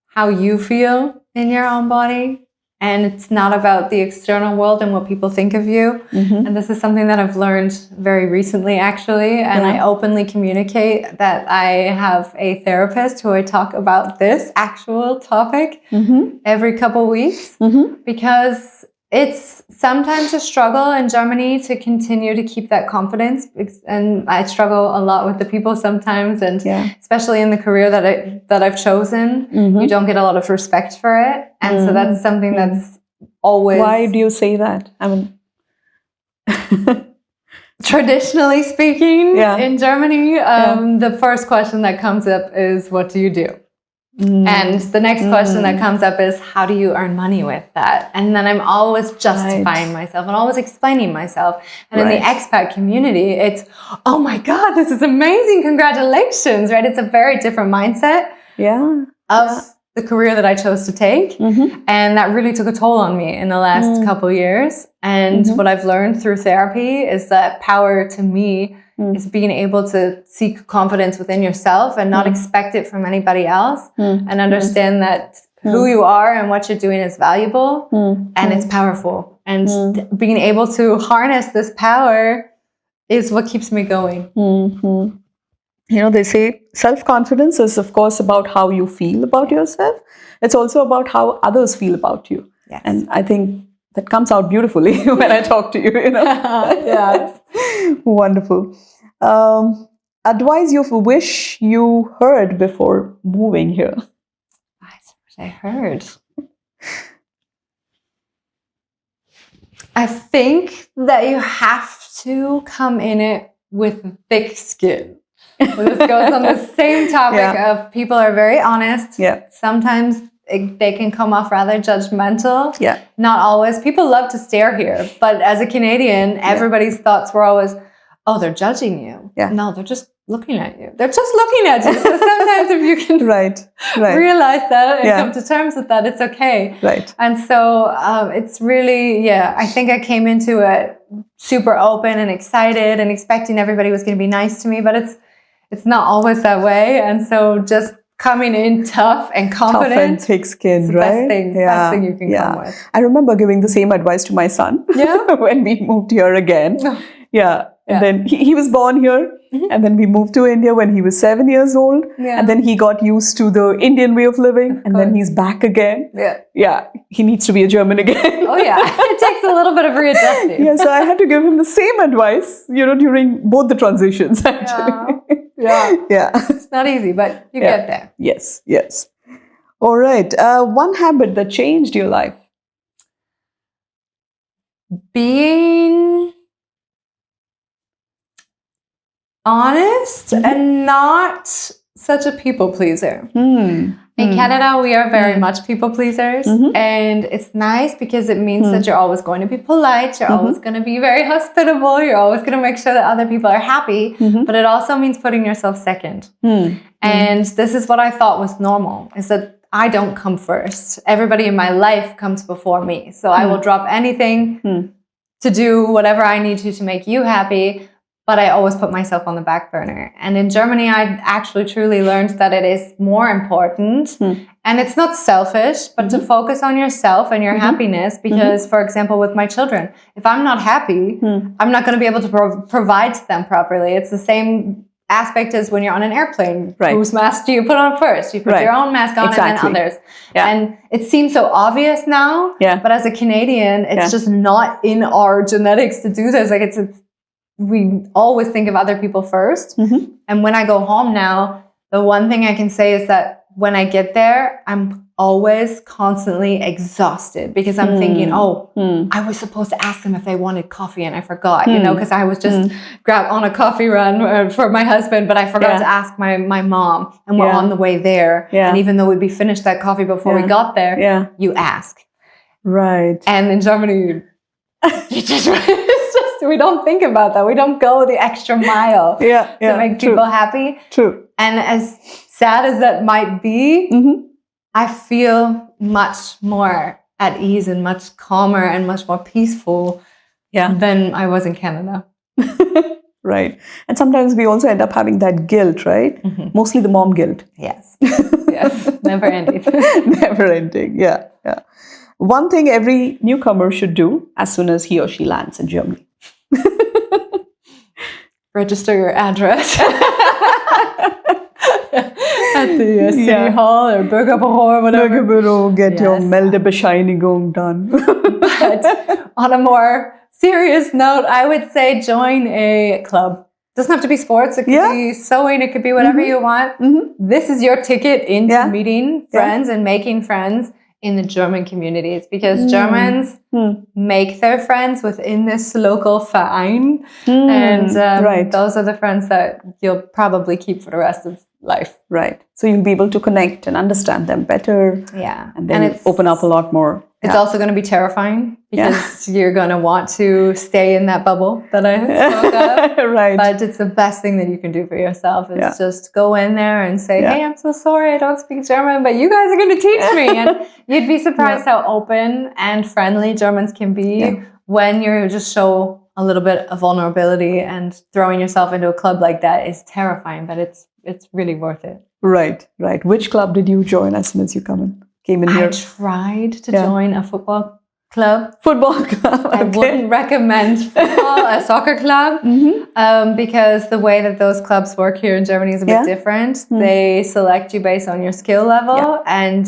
[SPEAKER 2] how you feel in your own body. And it's not about the external world and what people think of you. And this is something that I've learned very recently, actually. And I openly communicate that I have a therapist who I talk about this actual topic every couple weeks, because it's sometimes a struggle in Germany to continue to keep that confidence. And I struggle a lot with the people sometimes, and especially in the career that I've chosen, you don't get a lot of respect for it. And so that's something that's always...
[SPEAKER 1] Why do you say that? I mean...
[SPEAKER 2] Traditionally speaking, in Germany, the first question that comes up is, what do you do? And the next question that comes up is, how do you earn money with that? And then I'm always justifying myself and always explaining myself. And in the expat community, it's, oh my God, this is amazing. Congratulations, right? It's a very different mindset of the career that I chose to take. And that really took a toll on me in the last couple years. And what I've learned through therapy is that power to me is being able to seek confidence within yourself and not expect it from anybody else, and understand that who you are and what you're doing is valuable and it's powerful. And being able to harness this power is what keeps me going.
[SPEAKER 1] You know, they say self-confidence is, of course, about how you feel about yourself. It's also about how others feel about you. And I think that comes out beautifully when I talk to you, you know. Wonderful. Advice you wish you heard before moving here?
[SPEAKER 2] I heard. I think that you have to come in it with thick skin. This goes on the same topic of people are very honest. Sometimes they can come off rather judgmental. Not always. People love to stare here. But as a Canadian, everybody's thoughts were always, oh, they're judging you. No, they're just looking at you. They're just looking at you. So sometimes if you can realize that and come to terms with that, it's okay. And so it's really, I think I came into it super open and excited and expecting everybody was going to be nice to me, but it's not always that way. And so just coming in tough and confident. Tough and
[SPEAKER 1] thick skin,
[SPEAKER 2] right? Best thing you can come with.
[SPEAKER 1] I remember giving the same advice to my son when we moved here again. And then he was born here, and then we moved to India when he was 7 years old, and then he got used to the Indian way of living, and then he's back again. He needs to be a German again.
[SPEAKER 2] It takes a little bit of readjusting.
[SPEAKER 1] So I had to give him the same advice, you know, during both the transitions, actually.
[SPEAKER 2] It's not easy, but you get there.
[SPEAKER 1] Yes. All right. One habit that changed your life?
[SPEAKER 2] Being honest and not such a people pleaser. In Canada, we are very much people pleasers, and it's nice because it means that you're always going to be polite, you're always going to be very hospitable, you're always going to make sure that other people are happy, but it also means putting yourself second. And this is what I thought was normal, is that I don't come first. Everybody in my life comes before me. So I will drop anything to do whatever I need to make you happy. But I always put myself on the back burner. And in Germany, I actually truly learned that it is more important. And it's not selfish, but to focus on yourself and your happiness. Because, for example, with my children, if I'm not happy, I'm not going to be able to provide to them properly. It's the same aspect as when you're on an airplane. Whose mask do you put on first? You put your own mask on and then others. And it seems so obvious now. But as a Canadian, it's just not in our genetics to do this. Like we always think of other people first. And when I go home now, the one thing I can say is that when I get there, I'm always constantly exhausted because I'm thinking, I was supposed to ask them if they wanted coffee and I forgot, you know, because I was just on a coffee run for my husband, but I forgot to ask my mom, and we're on the way there. And even though we'd be finished that coffee before we got there, you ask. And in Germany, you just... we don't think about that. We don't go the extra mile to make people happy. And as sad as that might be, I feel much more at ease and much calmer and much more peaceful than I was in Canada.
[SPEAKER 1] Right. And sometimes we also end up having that guilt, right? Mostly the mom guilt.
[SPEAKER 2] Yes. Yes. Never ending.
[SPEAKER 1] Never ending. Yeah. Yeah. One thing every newcomer should do as soon as he or she lands in Germany.
[SPEAKER 2] Register your address at the city hall or Bürgerbüro or whatever.
[SPEAKER 1] Bürgerbüro, get your Meldebescheinigung done.
[SPEAKER 2] But on a more serious note, I would say join a club. Doesn't have to be sports. It could be sewing. It could be whatever you want. This is your ticket into meeting friends and making friends in the German communities, because Germans make their friends within this local Verein. And those are the friends that you'll probably keep for the rest of life.
[SPEAKER 1] Right. So you'll be able to connect and understand them better.
[SPEAKER 2] Yeah.
[SPEAKER 1] And then open up a lot more.
[SPEAKER 2] It's also going to be terrifying because you're going to want to stay in that bubble that I spoke of.
[SPEAKER 1] Right.
[SPEAKER 2] But it's the best thing that you can do for yourself is just go in there and say, hey, I'm so sorry I don't speak German, but you guys are going to teach me. And you'd be surprised how open and friendly Germans can be when you just show a little bit of vulnerability, and throwing yourself into a club like that is terrifying, but it's really worth it.
[SPEAKER 1] Right. Right. Which club did you join as soon as you came in here?
[SPEAKER 2] I tried to join a football club.
[SPEAKER 1] Football club.
[SPEAKER 2] I wouldn't recommend football, a soccer club, because the way that those clubs work here in Germany is a bit different. They select you based on your skill level, and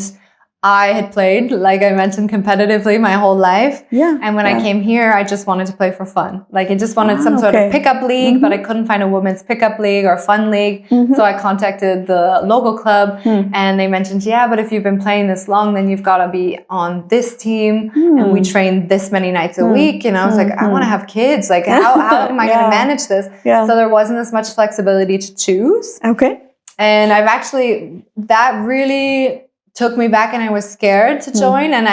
[SPEAKER 2] I had played, like I mentioned, competitively my whole life. Yeah. And when I came here, I just wanted to play for fun. Like I just wanted some sort of pickup league, but I couldn't find a women's pickup league or fun league. So I contacted the local club and they mentioned, but if you've been playing this long, then you've got to be on this team. And we train this many nights a week. And I was like, I want to have kids. Like how am I going to manage this? So there wasn't as much flexibility to choose.
[SPEAKER 1] Okay.
[SPEAKER 2] And that really took me back, and I was scared to join. And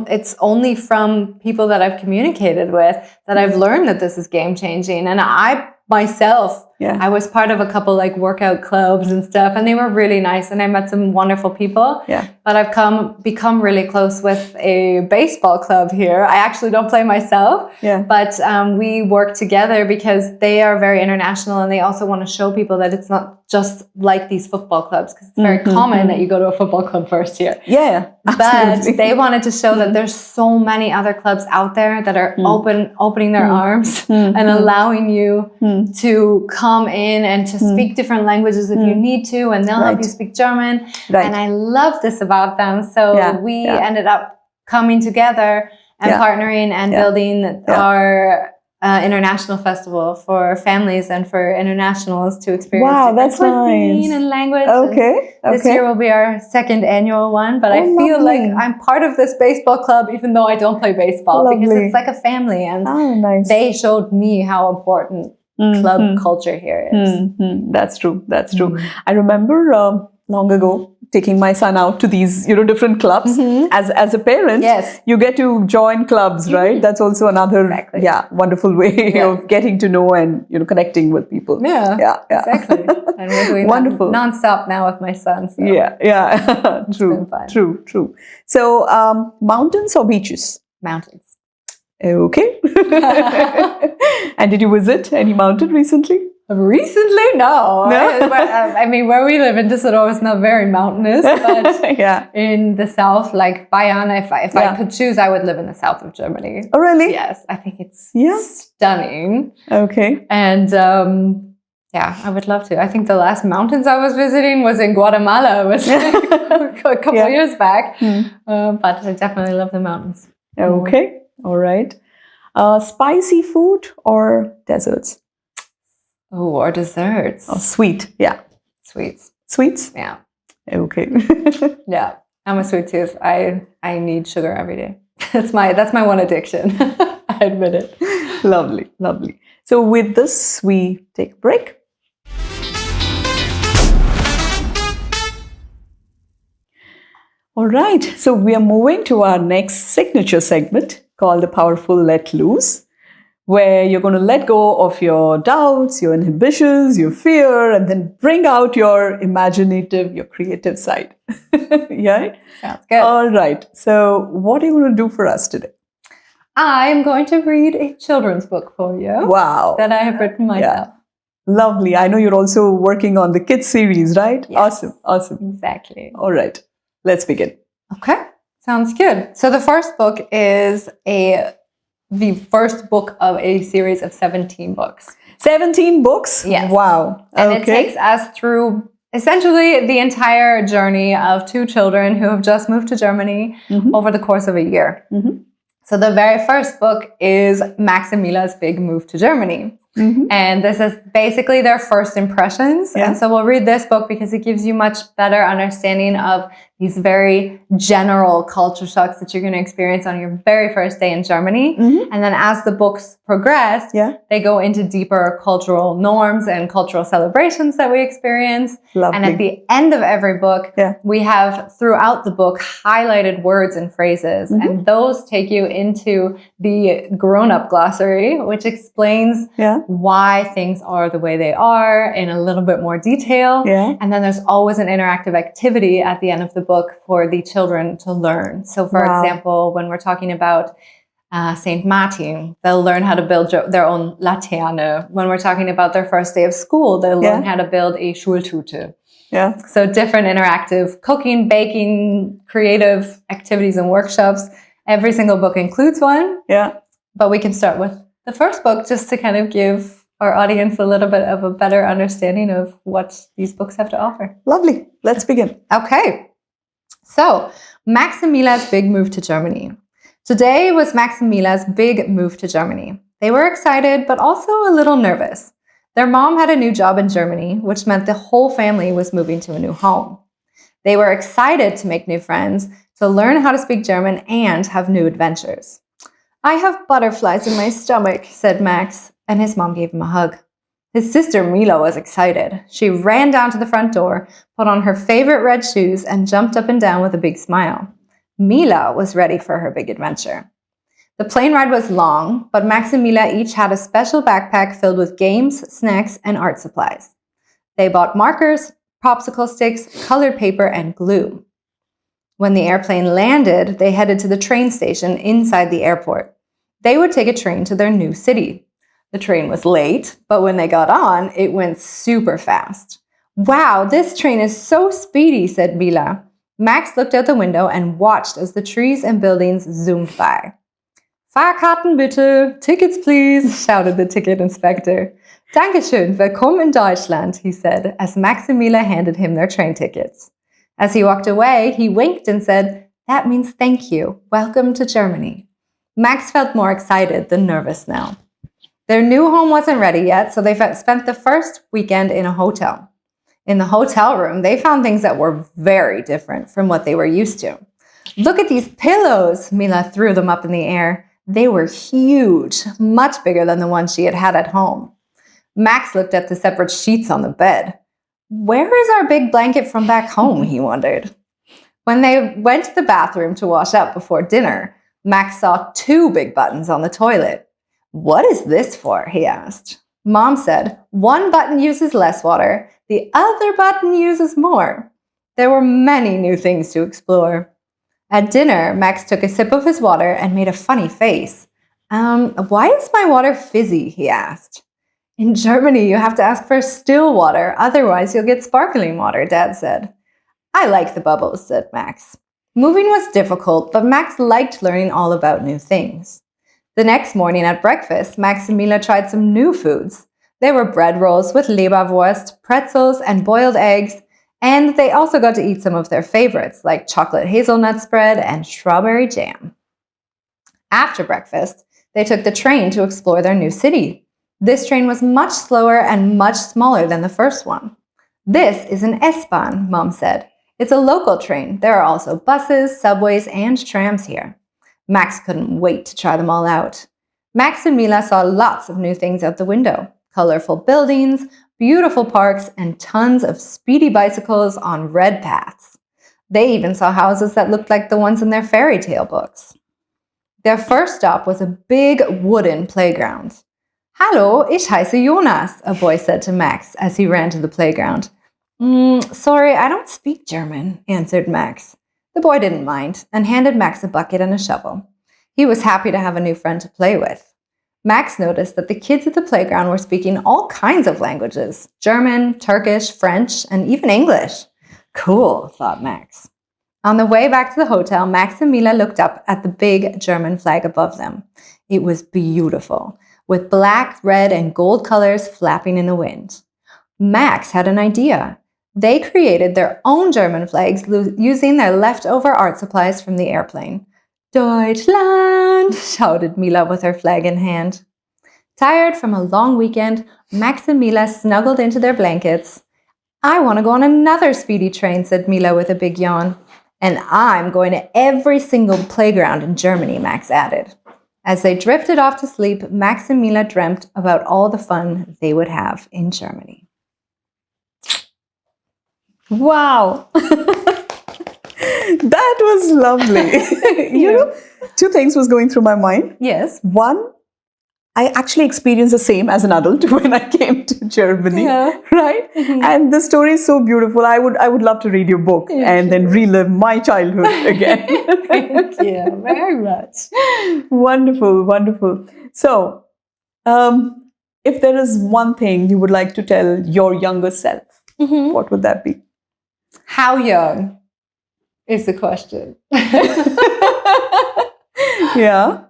[SPEAKER 2] it's only from people that I've communicated with that I've learned that this is game changing. And I myself, I was part of a couple like workout clubs and stuff, and they were really nice, and I met some wonderful people. But I've become really close with a baseball club here. I actually don't play myself, but we work together because they are very international, and they also want to show people that it's not just like these football clubs, because it's very common that you go to a football club first here. But they wanted to show that there's so many other clubs out there that are opening their arms and allowing you to come in and to speak different languages if you need to, and they'll help you speak German. And I love this about them. So we ended up coming together and partnering and building our international festival for families and for internationals to experience different cuisine and language. And this year will be our second annual one, but I feel like I'm part of this baseball club even though I don't play baseball, because it's like a family, and they showed me how important club culture here is.
[SPEAKER 1] That's true. That's true. I remember long ago taking my son out to these, different clubs. As a parent, you get to join clubs, right? That's also another, wonderful way of getting to know and, connecting with people.
[SPEAKER 2] Exactly. And we're doing that nonstop now with my son. So.
[SPEAKER 1] True. So, mountains or beaches?
[SPEAKER 2] Mountains.
[SPEAKER 1] Okay. And did you visit any mountain recently?
[SPEAKER 2] Recently, no. I mean, where we live in Düsseldorf is not very mountainous, but in the south, like Bayern, if I could choose, I would live in the south of Germany.
[SPEAKER 1] Oh, really?
[SPEAKER 2] Yes, I think it's stunning.
[SPEAKER 1] Okay.
[SPEAKER 2] And I would love to. I think the last mountains I was visiting was in Guatemala. It was a couple of years back, but I definitely love the mountains.
[SPEAKER 1] Okay. All right. Spicy food or desserts?
[SPEAKER 2] Oh, or desserts.
[SPEAKER 1] Oh, sweet. Yeah.
[SPEAKER 2] Sweets.
[SPEAKER 1] Sweets?
[SPEAKER 2] Yeah.
[SPEAKER 1] Okay.
[SPEAKER 2] Yeah. I'm a sweet tooth. I need sugar every day. That's my one addiction. I admit it.
[SPEAKER 1] Lovely. So with this, we take a break. All right. So we are moving to our next signature segment called the Powerful Let Loose, where you're going to let go of your doubts, your inhibitions, your fear, and then bring out your imaginative, your creative side. Yeah?
[SPEAKER 2] Sounds good.
[SPEAKER 1] All right. So, what are you going to do for us today?
[SPEAKER 2] I'm going to read a children's book for you.
[SPEAKER 1] Wow.
[SPEAKER 2] That I have written myself.
[SPEAKER 1] Yeah. Lovely. I know you're also working on the kids series, right?
[SPEAKER 2] Yes.
[SPEAKER 1] Awesome.
[SPEAKER 2] Exactly.
[SPEAKER 1] All right. Let's begin.
[SPEAKER 2] Okay. Sounds good. So the first book is the first book of a series of 17 books.
[SPEAKER 1] 17 books?
[SPEAKER 2] Yes.
[SPEAKER 1] Wow.
[SPEAKER 2] And it takes us through essentially the entire journey of two children who have just moved to Germany over the course of a year. So the very first book is Max and Mila's big move to Germany. And this is basically their first impressions.
[SPEAKER 1] Yeah.
[SPEAKER 2] And so we'll read this book because it gives you much better understanding of these very general culture shocks that you're going to experience on your very first day in Germany. And then as the books progress, they go into deeper cultural norms and cultural celebrations that we experience.
[SPEAKER 1] Lovely.
[SPEAKER 2] And at the end of every book, we have throughout the book highlighted words and phrases. And those take you into the grown-up glossary, which explains why things are the way they are in a little bit more detail. And then there's always an interactive activity at the end of the book for the children to learn. So for example, when we're talking about St. Martin, they'll learn how to build their own Laterne. When we're talking about their first day of school, they'll learn how to build a Schultüte. So different interactive cooking, baking, creative activities and workshops. Every single book includes one. But we can start with the first book just to kind of give our audience a little bit of a better understanding of what these books have to offer.
[SPEAKER 1] Lovely. Let's begin.
[SPEAKER 2] Okay. So, Max and Mila's big move to Germany. Today was Max and Mila's big move to Germany. They were excited, but also a little nervous. Their mom had a new job in Germany, which meant the whole family was moving to a new home. They were excited to make new friends, to learn how to speak German, and have new adventures. I have butterflies in my stomach, said Max, and his mom gave him a hug. His sister Mila was excited. She ran down to the front door, put on her favorite red shoes, and jumped up and down with a big smile. Mila was ready for her big adventure. The plane ride was long, but Max and Mila each had a special backpack filled with games, snacks, and art supplies. They bought markers, popsicle sticks, colored paper, and glue. When the airplane landed, they headed to the train station inside the airport. They would take a train to their new city. The train was late, but when they got on, it went super fast. Wow, this train is so speedy, said Mila. Max looked out the window and watched as the trees and buildings zoomed by. Fahrkarten bitte, tickets please, shouted the ticket inspector. Dankeschön, willkommen in Deutschland, he said, as Max and Mila handed him their train tickets. As he walked away, he winked and said, that means thank you, welcome to Germany. Max felt more excited than nervous now. Their new home wasn't ready yet, so they spent the first weekend in a hotel. In the hotel room, they found things that were very different from what they were used to. Look at these pillows, Mila threw them up in the air. They were huge, much bigger than the ones she had had at home. Max looked at the separate sheets on the bed. Where is our big blanket from back home, he wondered. When they went to the bathroom to wash up before dinner, Max saw 2 big buttons on the toilet. What is this for? He asked. Mom said, one button uses less water, the other button uses more. There were many new things to explore. At dinner, Max took a sip of his water and made a funny face. Why is my water fizzy? He asked. In Germany, you have to ask for still water, otherwise you'll get sparkling water, Dad said. I like the bubbles, said Max. Moving was difficult, but Max liked learning all about new things. The next morning at breakfast, Max and Mila tried some new foods. They were bread rolls with Leberwurst, pretzels, and boiled eggs, and they also got to eat some of their favorites, like chocolate hazelnut spread and strawberry jam. After breakfast, they took the train to explore their new city. This train was much slower and much smaller than the first one. This is an S-Bahn, Mom said. It's a local train. There are also buses, subways, and trams here. Max couldn't wait to try them all out. Max and Mila saw lots of new things out the window. Colorful buildings, beautiful parks, and tons of speedy bicycles on red paths. They even saw houses that looked like the ones in their fairy tale books. Their first stop was a big wooden playground. Hallo, ich heiße Jonas, a boy said to Max as he ran to the playground. Sorry, I don't speak German, answered Max. The boy didn't mind and handed Max a bucket and a shovel. He was happy to have a new friend to play with. Max noticed that the kids at the playground were speaking all kinds of languages: German, Turkish, French, and even English. Cool, thought Max. On the way back to the hotel, Max and Mila looked up at the big German flag above them. It was beautiful, with black, red, and gold colors flapping in the wind. Max had an idea. They created their own German flags using their leftover art supplies from the airplane. Deutschland, shouted Mila with her flag in hand. Tired from a long weekend, Max and Mila snuggled into their blankets. I want to go on another speedy train, said Mila with a big yawn. And I'm going to every single playground in Germany, Max added. As they drifted off to sleep, Max and Mila dreamt about all the fun they would have in Germany.
[SPEAKER 1] Wow. That was lovely. You know, two things was going through my mind.
[SPEAKER 2] Yes.
[SPEAKER 1] One, I actually experienced the same as an adult when I came to Germany, right? Mm-hmm. And the story is so beautiful. I would love to read your book and then relive my childhood again.
[SPEAKER 2] Thank you very much.
[SPEAKER 1] Wonderful, wonderful. So, if there is one thing you would like to tell your younger self, what would that be?
[SPEAKER 2] How young is the question?
[SPEAKER 1] Yeah.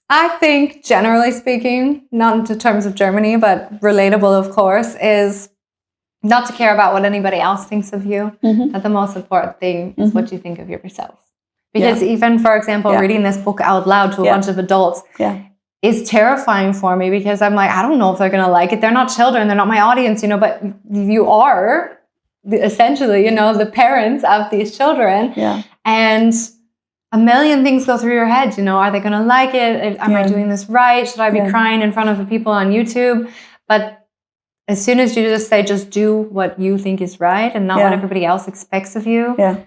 [SPEAKER 2] I think, generally speaking, not in terms of Germany, but relatable, of course, is not to care about what anybody else thinks of you. That the most important thing is what you think of yourself. Because even, for example, reading this book out loud to a bunch of adults is terrifying for me, because I'm like, I don't know if they're going to like it. They're not children. They're not my audience, you know, but you are essentially, you know, the parents of these children.
[SPEAKER 1] Yeah.
[SPEAKER 2] And a million things go through your head, you know, are they going to like it? Am I doing this right? Should I be crying in front of the people on YouTube? But as soon as you just say, just do what you think is right and not what everybody else expects of you. I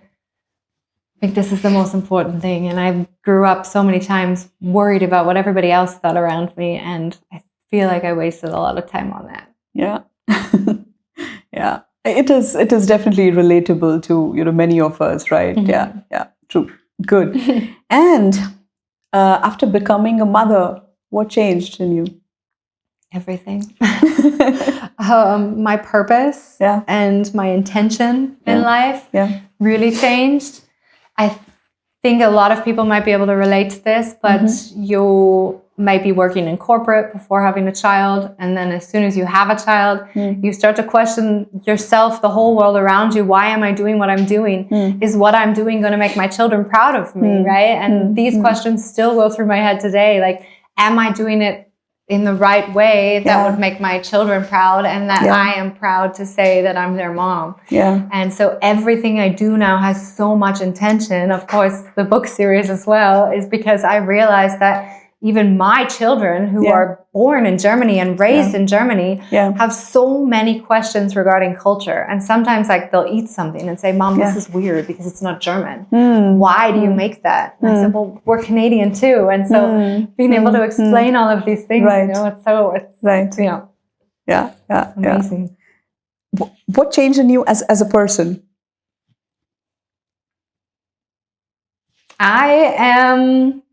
[SPEAKER 2] think this is the most important thing. And I grew up so many times worried about what everybody else thought around me. And I feel like I wasted a lot of time on that.
[SPEAKER 1] Yeah. Yeah. It is definitely relatable to, you know, many of us, right? Yeah. True. Good. And after becoming a mother, what changed in you?
[SPEAKER 2] Everything. My purpose and my intention in life really changed. I think a lot of people might be able to relate to this, but you might be working in corporate before having a child. And then as soon as you have a child, you start to question yourself, the whole world around you. Why am I doing what I'm doing? Is what I'm doing going to make my children proud of me, right? And these questions still go through my head today. Like, am I doing it in the right way that would make my children proud, and that I am proud to say that I'm their mom? And so everything I do now has so much intention. Of course, the book series as well is because I realized that even my children who are born in Germany and raised in Germany have so many questions regarding culture. And sometimes like they'll eat something and say, Mom, this is weird because it's not German. Why do you make that? And I said, well, we're Canadian too. And so being able to explain all of these things, you know, it's you know, amazing.
[SPEAKER 1] What changed in you as a person?
[SPEAKER 2] I am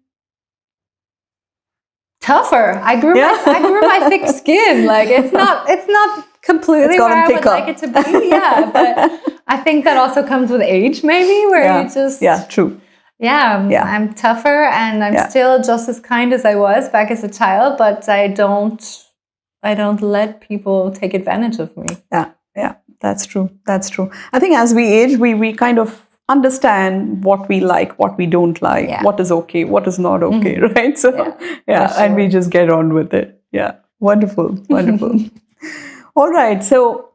[SPEAKER 2] tougher. I grew my thick skin. Like it's not completely where I would like it to be. But I think that also comes with age, maybe, where you just
[SPEAKER 1] true.
[SPEAKER 2] I'm tougher, and I'm still just as kind as I was back as a child, but I don't let people take advantage of me.
[SPEAKER 1] Yeah, that's true. I think as we age, we kind of understand what we like, what we don't like, what is okay, what is not okay, right? So, and we just get on with it. Yeah, wonderful. All right. So,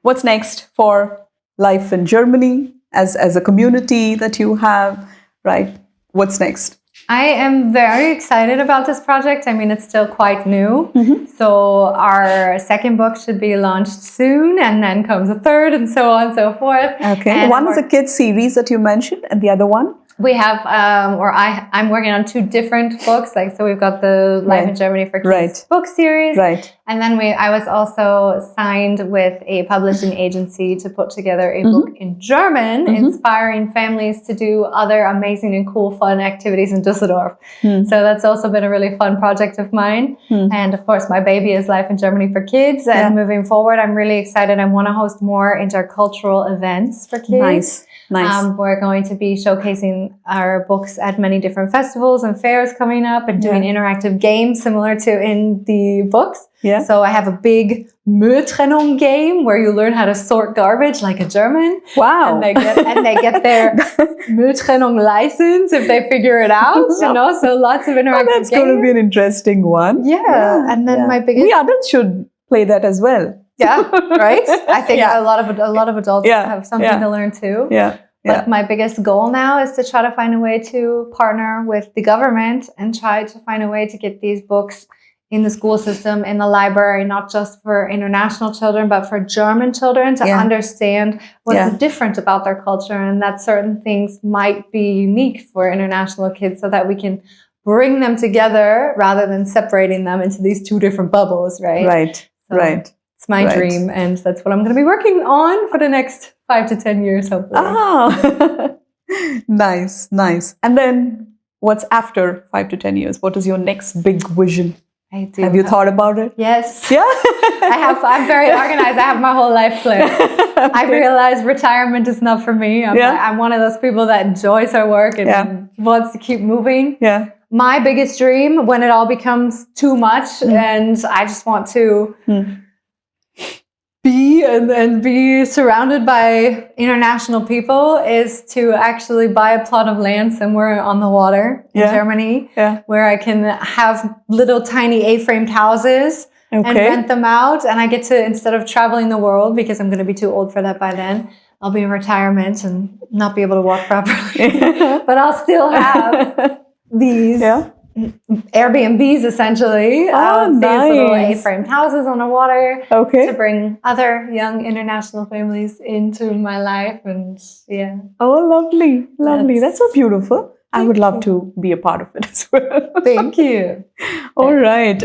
[SPEAKER 1] what's next for life in Germany as a community that you have, right? What's next?
[SPEAKER 2] I am very excited about this project. I mean, it's still quite new. So our second book should be launched soon, and then comes a third, and so on and so forth.
[SPEAKER 1] Okay.
[SPEAKER 2] And
[SPEAKER 1] one is a kids series that you mentioned, and the other one?
[SPEAKER 2] We have, I'm working on 2 different books. Like, so we've got the Life in Germany for Kids book series.
[SPEAKER 1] Right.
[SPEAKER 2] And then I was also signed with a publishing agency to put together a book in German, inspiring families to do other amazing and cool, fun activities in Düsseldorf. So that's also been a really fun project of mine. And of course, my baby is Life in Germany for Kids. And moving forward, I'm really excited. I want to host more intercultural events for kids. Nice. We're going to be showcasing our books at many different festivals and fairs coming up, and doing interactive games similar to in the books. Yeah. So I have a big Mülltrennung game where you learn how to sort garbage like a German.
[SPEAKER 1] Wow.
[SPEAKER 2] And they get their Mülltrennung license if they figure it out. You know, so lots of interactive games.
[SPEAKER 1] That's going to be an interesting one.
[SPEAKER 2] Yeah. And then my biggest...
[SPEAKER 1] We adults should play that as well.
[SPEAKER 2] Yeah, right? I think a lot of adults have something to learn too.
[SPEAKER 1] Yeah.
[SPEAKER 2] But my biggest goal now is to try to find a way to partner with the government and try to find a way to get these books in the school system, in the library, not just for international children, but for German children to understand what's different about their culture, and that certain things might be unique for international kids, so that we can bring them together rather than separating them into these 2 different bubbles, right?
[SPEAKER 1] Right, right.
[SPEAKER 2] It's my dream, and that's what I'm going to be working on for the next 5 to 10 years, hopefully.
[SPEAKER 1] Oh, nice. And then what's after 5 to 10 years? What is your next big vision?
[SPEAKER 2] I do.
[SPEAKER 1] Have you thought about it?
[SPEAKER 2] Yes.
[SPEAKER 1] Yeah?
[SPEAKER 2] I'm very organized. I have my whole life planned. Okay. I realized retirement is not for me. I'm one of those people that enjoys her work and wants to keep moving. Yeah. My biggest dream, when it all becomes too much and I just want to... be surrounded by international people, is to actually buy a plot of land somewhere on the water in Germany, where I can have little tiny A-framed houses and rent them out. And I get to, instead of traveling the world, because I'm going to be too old for that by then, I'll be in retirement and not be able to walk properly. But I'll still have these... Airbnbs, essentially. These little A-framed houses on the water to bring other young international families into my life. And
[SPEAKER 1] Oh, lovely. That's so beautiful. I would love to be a part of it as well.
[SPEAKER 2] Thank you.
[SPEAKER 1] All right.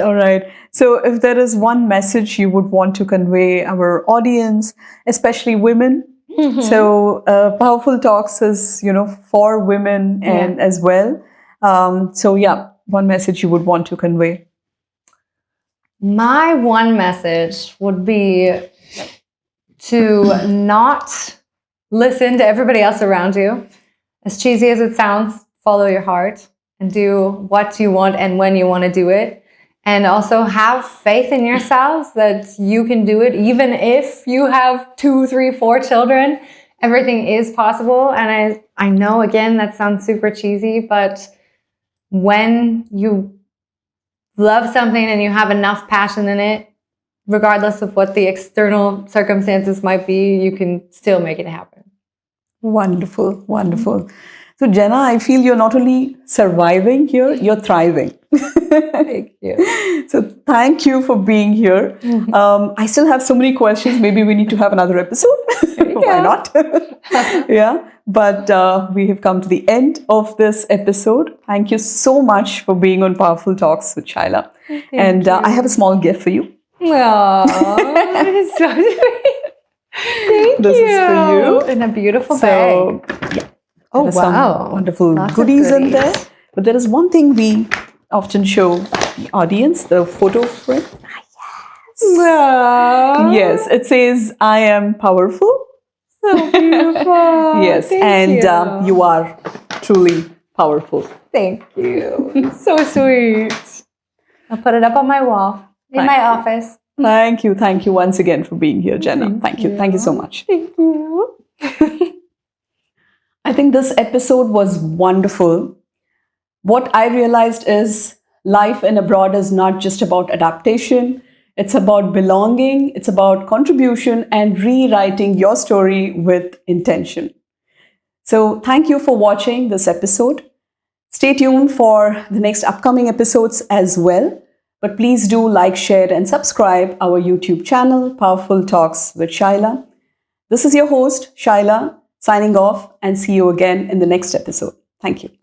[SPEAKER 1] So if there is one message you would want to convey our audience, especially women, so POWherFUL Talks is, for women and as well. One message you would want to convey.
[SPEAKER 2] My one message would be to not listen to everybody else around you. As cheesy as it sounds, follow your heart and do what you want and when you want to do it. And also have faith in yourselves that you can do it. Even if you have 2, 3, 4 children, everything is possible. And I know, again, that sounds super cheesy, but when you love something and you have enough passion in it, regardless of what the external circumstances might be, you can still make it happen.
[SPEAKER 1] Wonderful. So Jenna, I feel you're not only surviving here, you're thriving.
[SPEAKER 2] Thank you.
[SPEAKER 1] So thank you for being here. I still have so many questions. Maybe we need to have another episode. Why not? But we have come to the end of this episode. Thank you so much for being on POWherFUL Talks with Shylaa. Thank you. I have a small gift for you.
[SPEAKER 2] Aww, so sweet. Thank
[SPEAKER 1] this
[SPEAKER 2] you.
[SPEAKER 1] This is for you.
[SPEAKER 2] In a beautiful bag.
[SPEAKER 1] Oh, wow. Some wonderful goodies in there. But there is one thing we often show the audience, the photo frame. Yes, it says, I am powerful.
[SPEAKER 2] So beautiful.
[SPEAKER 1] Yes,
[SPEAKER 2] Thank
[SPEAKER 1] and you are truly powerful.
[SPEAKER 2] Thank you. So sweet. I'll put it up on my wall in my office.
[SPEAKER 1] Thank you. Thank you once again for being here, Jenna. Thank you. Thank you so much.
[SPEAKER 2] Thank you.
[SPEAKER 1] I think this episode was wonderful. What I realized is life in abroad is not just about adaptation. It's about belonging. It's about contribution and rewriting your story with intention. So thank you for watching this episode. Stay tuned for the next upcoming episodes as well. But please do like, share, and subscribe our YouTube channel, POWherFUL Talks with Shylaa. This is your host, Shylaa, signing off, and see you again in the next episode. Thank you.